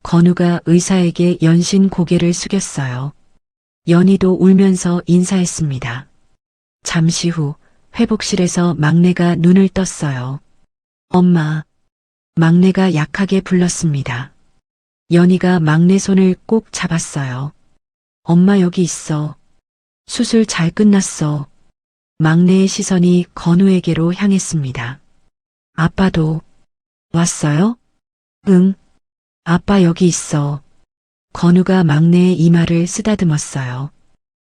건우가 의사에게 연신 고개를 숙였어요. 연희도 울면서 인사했습니다. 잠시 후 회복실에서 막내가 눈을 떴어요. 엄마. 막내가 약하게 불렀습니다. 연희가 막내 손을 꼭 잡았어요. 엄마 여기 있어. 수술 잘 끝났어. 막내의 시선이 건우에게로 향했습니다. 아빠도 왔어요? 응. 아빠 여기 있어. 건우가 막내의 이마를 쓰다듬었어요.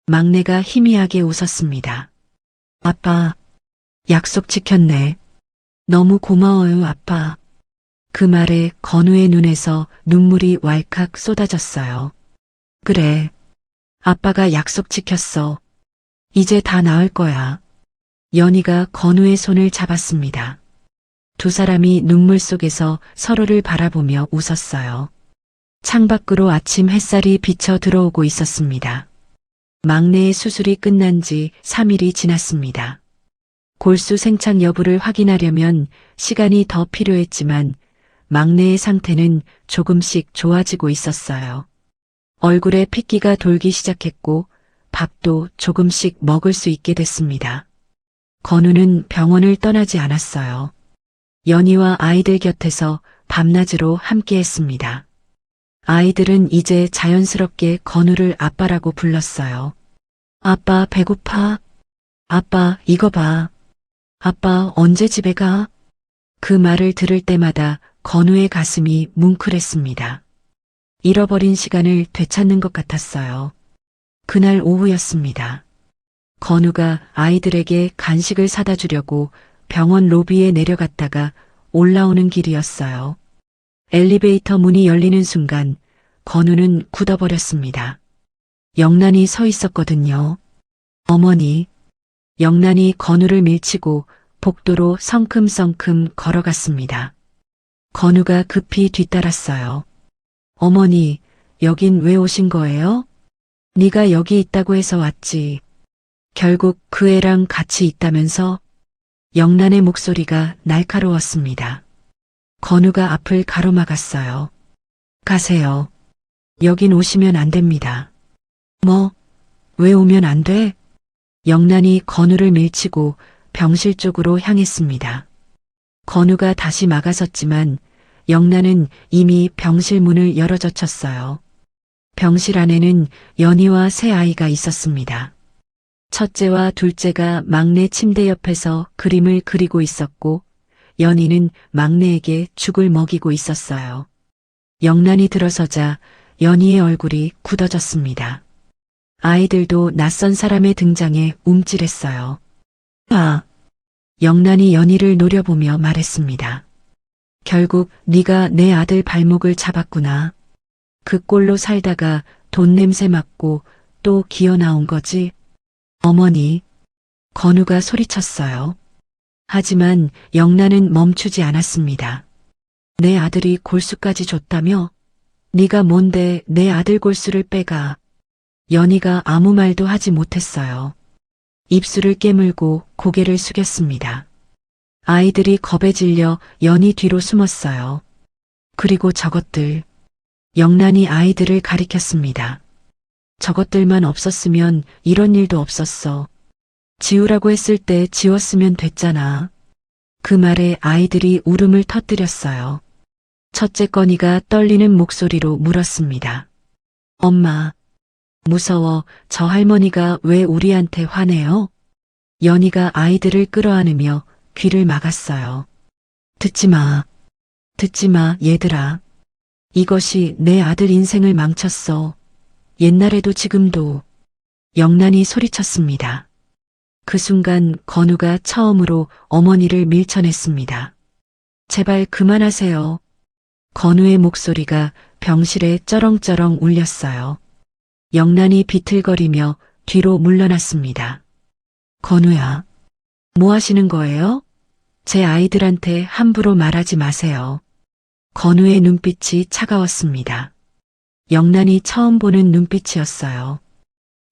막내가 희미하게 웃었습니다. 아빠, 약속 지켰네. 너무 고마워요, 아빠. 그 말에 건우의 눈에서 눈물이 왈칵 쏟아졌어요. 그래. 아빠가 약속 지켰어. 이제 다 나을 거야. 연희가 건우의 손을 잡았습니다. 두 사람이 눈물 속에서 서로를 바라보며 웃었어요. 창밖으로 아침 햇살이 비쳐 들어오고 있었습니다. 막내의 수술이 끝난 지 3일이 지났습니다. 골수 생착 여부를 확인하려면 시간이 더 필요했지만 막내의 상태는 조금씩 좋아지고 있었어요. 얼굴에 핏기가 돌기 시작했고 밥도 조금씩 먹을 수 있게 됐습니다. 건우는 병원을 떠나지 않았어요. 연희와 아이들 곁에서 밤낮으로 함께했습니다. 아이들은 이제 자연스럽게 건우를 아빠라고 불렀어요. 아빠 배고파? 아빠 이거 봐. 아빠 언제 집에 가? 그 말을 들을 때마다 건우의 가슴이 뭉클했습니다. 잃어버린 시간을 되찾는 것 같았어요. 그날 오후였습니다. 건우가 아이들에게 간식을 사다 주려고 병원 로비에 내려갔다가 올라오는 길이었어요. 엘리베이터 문이 열리는 순간 건우는 굳어버렸습니다. 영란이 서 있었거든요. 어머니. 영란이 건우를 밀치고 복도로 성큼성큼 걸어갔습니다. 건우가 급히 뒤따랐어요. 어머니, 여긴 왜 오신 거예요? 네가 여기 있다고 해서 왔지. 결국 그 애랑 같이 있다면서? 영란의 목소리가 날카로웠습니다. 건우가 앞을 가로막았어요. 가세요. 여긴 오시면 안 됩니다. 뭐? 왜 오면 안 돼? 영란이 건우를 밀치고 병실 쪽으로 향했습니다. 건우가 다시 막아섰지만 영란은 이미 병실 문을 열어젖혔어요. 병실 안에는 연희와 새 아이가 있었습니다. 첫째와 둘째가 막내 침대 옆에서 그림을 그리고 있었고 연희는 막내에게 죽을 먹이고 있었어요. 영란이 들어서자 연희의 얼굴이 굳어졌습니다. 아이들도 낯선 사람의 등장에 움찔했어요. 아! 영란이 연희를 노려보며 말했습니다. 결국 네가 내 아들 발목을 잡았구나. 그 꼴로 살다가 돈 냄새 맡고 또 기어 나온 거지? 어머니. 건우가 소리쳤어요. 하지만 영란은 멈추지 않았습니다. 내 아들이 골수까지 줬다며? 네가 뭔데 내 아들 골수를 빼가? 연희가 아무 말도 하지 못했어요. 입술을 깨물고 고개를 숙였습니다. 아이들이 겁에 질려 연희 뒤로 숨었어요. 그리고 저것들. 영란이 아이들을 가리켰습니다. 저것들만 없었으면 이런 일도 없었어. 지우라고 했을 때 지웠으면 됐잖아. 그 말에 아이들이 울음을 터뜨렸어요. 첫째 건이가 떨리는 목소리로 물었습니다. 엄마, 무서워. 저 할머니가 왜 우리한테 화내요? 연희가 아이들을 끌어안으며 귀를 막았어요. 듣지 마. 듣지 마, 얘들아. 이것이 내 아들 인생을 망쳤어. 옛날에도 지금도. 영란이 소리쳤습니다. 그 순간 건우가 처음으로 어머니를 밀쳐냈습니다. 제발 그만하세요. 건우의 목소리가 병실에 쩌렁쩌렁 울렸어요. 영란이 비틀거리며 뒤로 물러났습니다. 건우야, 뭐 하시는 거예요? 제 아이들한테 함부로 말하지 마세요. 건우의 눈빛이 차가웠습니다. 영란이 처음 보는 눈빛이었어요.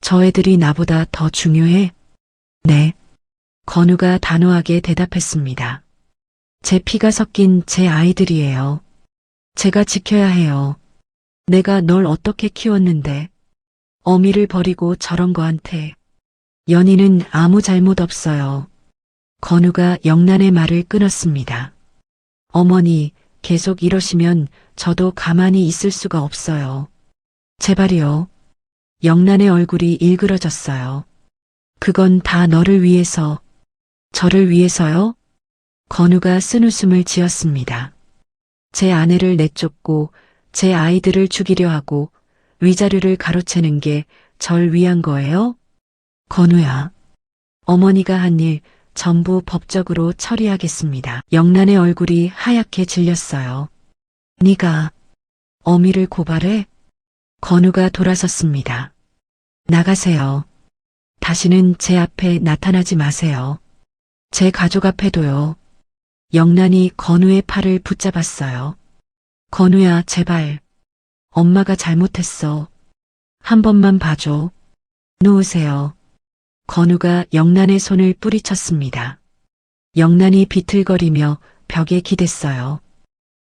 저 애들이 나보다 더 중요해? 네. 건우가 단호하게 대답했습니다. 제 피가 섞인 제 아이들이에요. 제가 지켜야 해요. 내가 널 어떻게 키웠는데. 어미를 버리고 저런 거한테. 연희는 아무 잘못 없어요. 건우가 영란의 말을 끊었습니다. 어머니, 계속 이러시면 저도 가만히 있을 수가 없어요. 제발이요. 영란의 얼굴이 일그러졌어요. 그건 다 너를 위해서. 저를 위해서요? 건우가 쓴웃음을 지었습니다. 제 아내를 내쫓고 제 아이들을 죽이려 하고 위자료를 가로채는 게 절 위한 거예요? 건우야. 어머니가 한 일 전부 법적으로 처리하겠습니다. 영란의 얼굴이 하얗게 질렸어요. 네가 어미를 고발해? 건우가 돌아섰습니다. 나가세요. 다시는 제 앞에 나타나지 마세요. 제 가족 앞에도요. 영란이 건우의 팔을 붙잡았어요. 건우야, 제발. 엄마가 잘못했어. 한 번만 봐줘. 놓으세요. 건우가 영란의 손을 뿌리쳤습니다. 영란이 비틀거리며 벽에 기댔어요.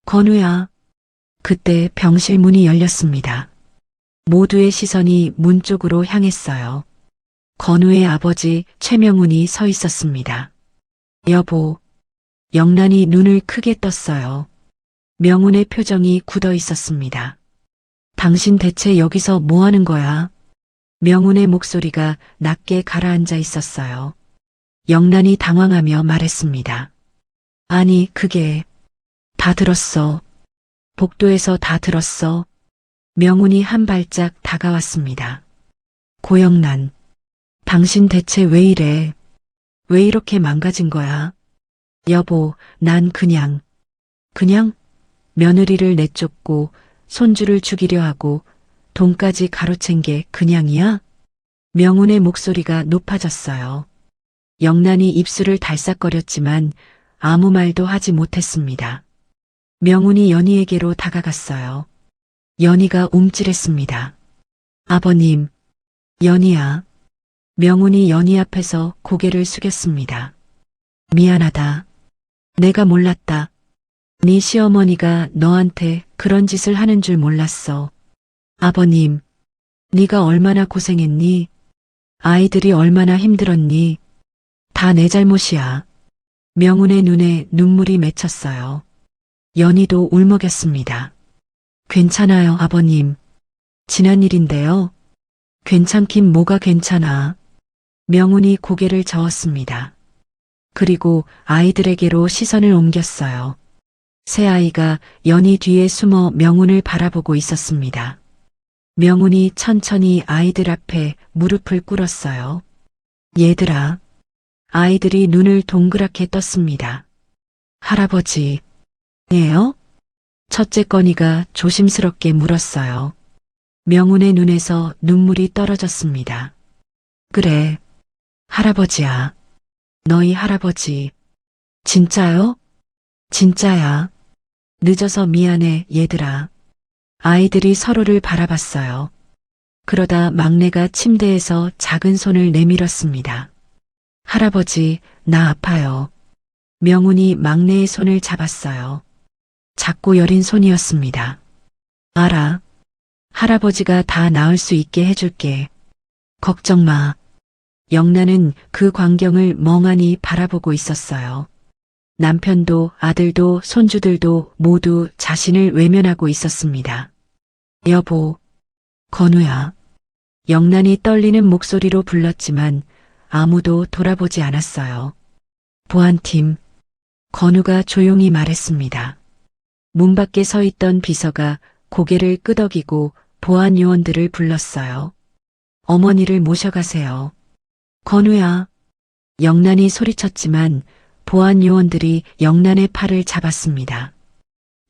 건우야. 그때 병실 문이 열렸습니다. 모두의 시선이 문 쪽으로 향했어요. 건우의 아버지 최명훈이 서 있었습니다. 여보. 영란이 눈을 크게 떴어요. 명훈의 표정이 굳어 있었습니다. 당신 대체 여기서 뭐 하는 거야? 명훈의 목소리가 낮게 가라앉아 있었어요. 영란이 당황하며 말했습니다. 아니, 그게 다 들었어. 복도에서 다 들었어. 명훈이 한 발짝 다가왔습니다. 고영란, 당신 대체 왜 이래? 왜 이렇게 망가진 거야? 여보, 난 그냥 며느리를 내쫓고 손주를 죽이려 하고 돈까지 가로챈 게 그냥이야? 명훈의 목소리가 높아졌어요. 영란이 입술을 달싹거렸지만 아무 말도 하지 못했습니다. 명훈이 연희에게로 다가갔어요. 연희가 움찔했습니다. 아버님, 연희야. 명훈이 연희 앞에서 고개를 숙였습니다. 미안하다. 내가 몰랐다. 네 시어머니가 너한테 그런 짓을 하는 줄 몰랐어. 아버님, 네가 얼마나 고생했니? 아이들이 얼마나 힘들었니? 다 내 잘못이야. 명훈의 눈에 눈물이 맺혔어요. 연희도 울먹였습니다. 괜찮아요, 아버님. 지난 일인데요. 괜찮긴 뭐가 괜찮아. 명훈이 고개를 저었습니다. 그리고 아이들에게로 시선을 옮겼어요. 새 아이가 연희 뒤에 숨어 명훈을 바라보고 있었습니다. 명훈이 천천히 아이들 앞에 무릎을 꿇었어요. 얘들아. 아이들이 눈을 동그랗게 떴습니다. 할아버지, 네요? 첫째 건이가 조심스럽게 물었어요. 명훈의 눈에서 눈물이 떨어졌습니다. 그래, 할아버지야. 너희 할아버지. 진짜요? 진짜야. 늦어서 미안해, 얘들아. 아이들이 서로를 바라봤어요. 그러다 막내가 침대에서 작은 손을 내밀었습니다. 할아버지, 나 아파요. 명훈이 막내의 손을 잡았어요. 작고 여린 손이었습니다. 알아. 할아버지가 다 나을 수 있게 해줄게. 걱정 마. 영란은 그 광경을 멍하니 바라보고 있었어요. 남편도 아들도 손주들도 모두 자신을 외면하고 있었습니다. 여보, 건우야. 영란이 떨리는 목소리로 불렀지만 아무도 돌아보지 않았어요. 보안팀, 건우가 조용히 말했습니다. 문 밖에 서 있던 비서가 고개를 끄덕이고 보안 요원들을 불렀어요. 어머니를 모셔가세요. 건우야. 영란이 소리쳤지만 보안 요원들이 영란의 팔을 잡았습니다.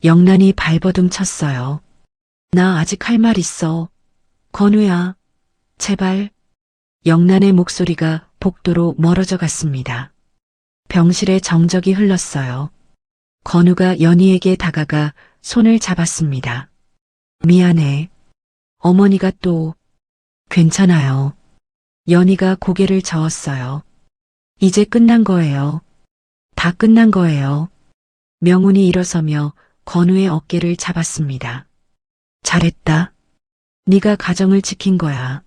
영란이 발버둥 쳤어요. 나 아직 할 말 있어. 건우야. 제발. 영란의 목소리가 복도로 멀어져 갔습니다. 병실에 정적이 흘렀어요. 건우가 연희에게 다가가 손을 잡았습니다. 미안해. 어머니가 또, 괜찮아요. 연희가 고개를 저었어요. 이제 끝난 거예요. 다 끝난 거예요. 명훈이 일어서며 건우의 어깨를 잡았습니다. 잘했다. 네가 가정을 지킨 거야.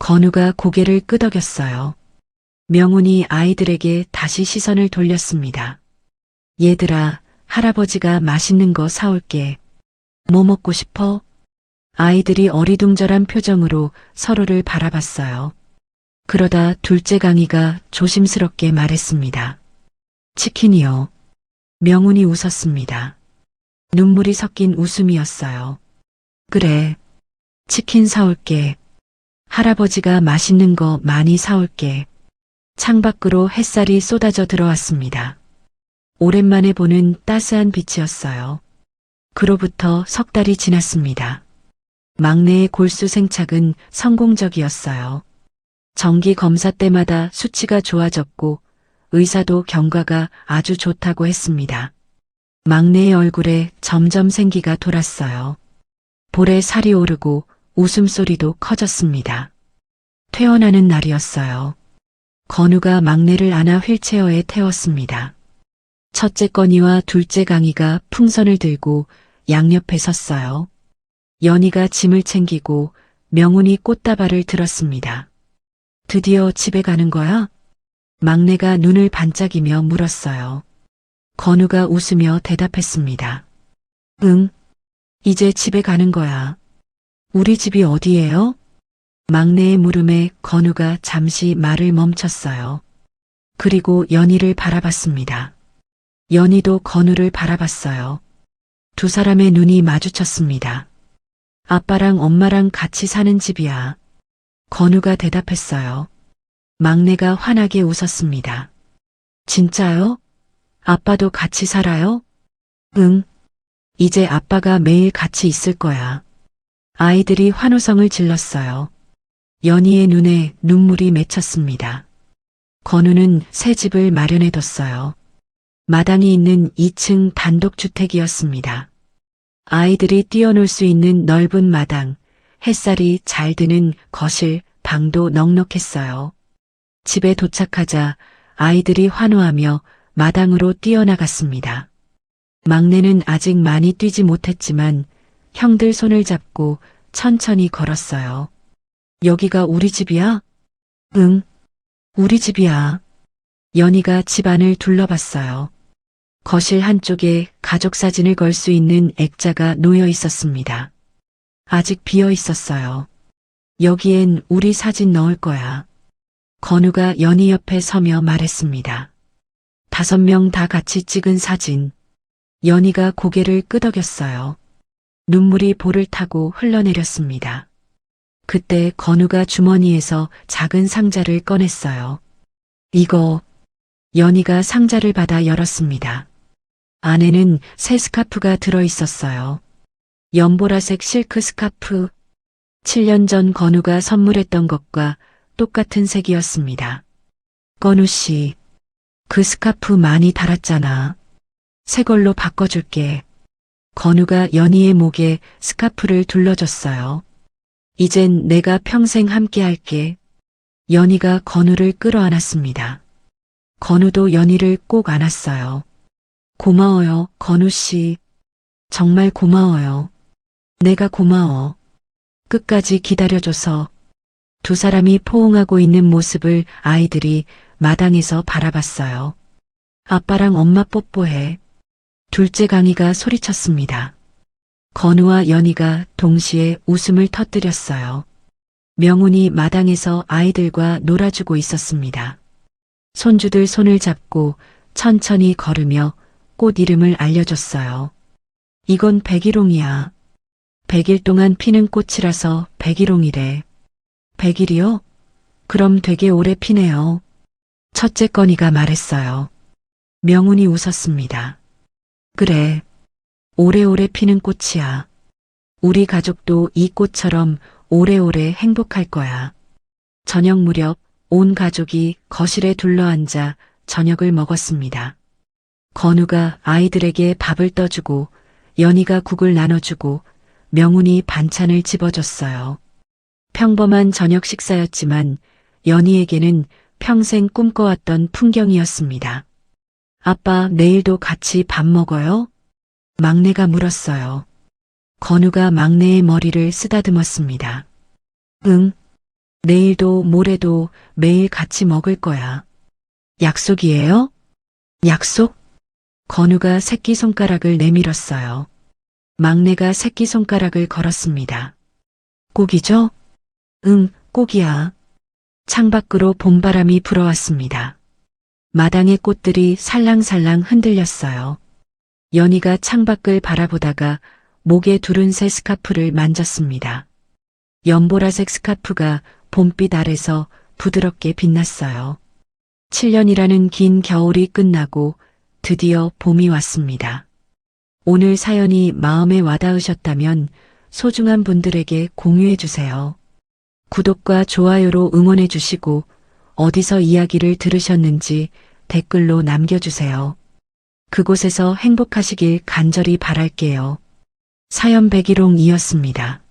건우가 고개를 끄덕였어요. 명훈이 아이들에게 다시 시선을 돌렸습니다. 얘들아, 할아버지가 맛있는 거 사올게. 뭐 먹고 싶어? 아이들이 어리둥절한 표정으로 서로를 바라봤어요. 그러다 둘째 강희가 조심스럽게 말했습니다. 치킨이요. 명훈이 웃었습니다. 눈물이 섞인 웃음이었어요. 그래. 치킨 사올게. 할아버지가 맛있는 거 많이 사올게. 창밖으로 햇살이 쏟아져 들어왔습니다. 오랜만에 보는 따스한 빛이었어요. 그로부터 석 달이 지났습니다. 막내의 골수 생착은 성공적이었어요. 정기 검사 때마다 수치가 좋아졌고 의사도 경과가 아주 좋다고 했습니다. 막내의 얼굴에 점점 생기가 돌았어요. 볼에 살이 오르고 웃음소리도 커졌습니다. 퇴원하는 날이었어요. 건우가 막내를 안아 휠체어에 태웠습니다. 첫째 건이와 둘째 강희가 풍선을 들고 양옆에 섰어요. 연희가 짐을 챙기고 명훈이 꽃다발을 들었습니다. 드디어 집에 가는 거야? 막내가 눈을 반짝이며 물었어요. 건우가 웃으며 대답했습니다. 응, 이제 집에 가는 거야. 우리 집이 어디예요? 막내의 물음에 건우가 잠시 말을 멈췄어요. 그리고 연희를 바라봤습니다. 연희도 건우를 바라봤어요. 두 사람의 눈이 마주쳤습니다. 아빠랑 엄마랑 같이 사는 집이야. 건우가 대답했어요. 막내가 환하게 웃었습니다. 진짜요? 아빠도 같이 살아요? 응. 이제 아빠가 매일 같이 있을 거야. 아이들이 환호성을 질렀어요. 연희의 눈에 눈물이 맺혔습니다. 건우는 새 집을 마련해뒀어요. 마당이 있는 2층 단독주택이었습니다. 아이들이 뛰어놀 수 있는 넓은 마당, 햇살이 잘 드는 거실, 방도 넉넉했어요. 집에 도착하자 아이들이 환호하며 마당으로 뛰어나갔습니다. 막내는 아직 많이 뛰지 못했지만 형들 손을 잡고 천천히 걸었어요. 여기가 우리 집이야? 응, 우리 집이야. 연희가 집 안을 둘러봤어요. 거실 한쪽에 가족 사진을 걸 수 있는 액자가 놓여 있었습니다. 아직 비어 있었어요. 여기엔 우리 사진 넣을 거야. 건우가 연희 옆에 서며 말했습니다. 5명 다 같이 찍은 사진. 연희가 고개를 끄덕였어요. 눈물이 볼을 타고 흘러내렸습니다. 그때 건우가 주머니에서 작은 상자를 꺼냈어요. 이거. 연희가 상자를 받아 열었습니다. 안에는 새 스카프가 들어 있었어요. 연보라색 실크 스카프. 7년 전 건우가 선물했던 것과 똑같은 색이었습니다. 건우 씨, 그 스카프 많이 달았잖아. 새 걸로 바꿔줄게. 건우가 연희의 목에 스카프를 둘러줬어요. 이젠 내가 평생 함께 할게. 연희가 건우를 끌어안았습니다. 건우도 연희를 꼭 안았어요. 고마워요, 건우 씨. 정말 고마워요. 내가 고마워. 끝까지 기다려줘서. 두 사람이 포옹하고 있는 모습을 아이들이 마당에서 바라봤어요. 아빠랑 엄마 뽀뽀해. 둘째 강희가 소리쳤습니다. 건우와 연희가 동시에 웃음을 터뜨렸어요. 명훈이 마당에서 아이들과 놀아주고 있었습니다. 손주들 손을 잡고 천천히 걸으며 꽃 이름을 알려줬어요. 이건 백일홍이야. 100일 동안 피는 꽃이라서 백일홍이래. 100일이요? 그럼 되게 오래 피네요. 첫째 건이가 말했어요. 명훈이 웃었습니다. 그래. 오래오래 피는 꽃이야. 우리 가족도 이 꽃처럼 오래오래 행복할 거야. 저녁 무렵 온 가족이 거실에 둘러앉아 저녁을 먹었습니다. 건우가 아이들에게 밥을 떠주고 연희가 국을 나눠주고 명훈이 반찬을 집어줬어요. 평범한 저녁 식사였지만 연희에게는 평생 꿈꿔왔던 풍경이었습니다. 아빠, 내일도 같이 밥 먹어요? 막내가 물었어요. 건우가 막내의 머리를 쓰다듬었습니다. 응. 내일도 모레도 매일 같이 먹을 거야. 약속이에요? 약속? 건우가 새끼손가락을 내밀었어요. 막내가 새끼손가락을 걸었습니다. 꼭이죠? 응, 꼭이야. 창밖으로 봄바람이 불어왔습니다. 마당의 꽃들이 살랑살랑 흔들렸어요. 연희가 창밖을 바라보다가 목에 두른 새 스카프를 만졌습니다. 연보라색 스카프가 봄빛 아래서 부드럽게 빛났어요. 7년이라는 긴 겨울이 끝나고 드디어 봄이 왔습니다. 오늘 사연이 마음에 와닿으셨다면 소중한 분들에게 공유해 주세요. 구독과 좋아요로 응원해 주시고 어디서 이야기를 들으셨는지 댓글로 남겨주세요. 그곳에서 행복하시길 간절히 바랄게요. 사연 백일홍이었습니다.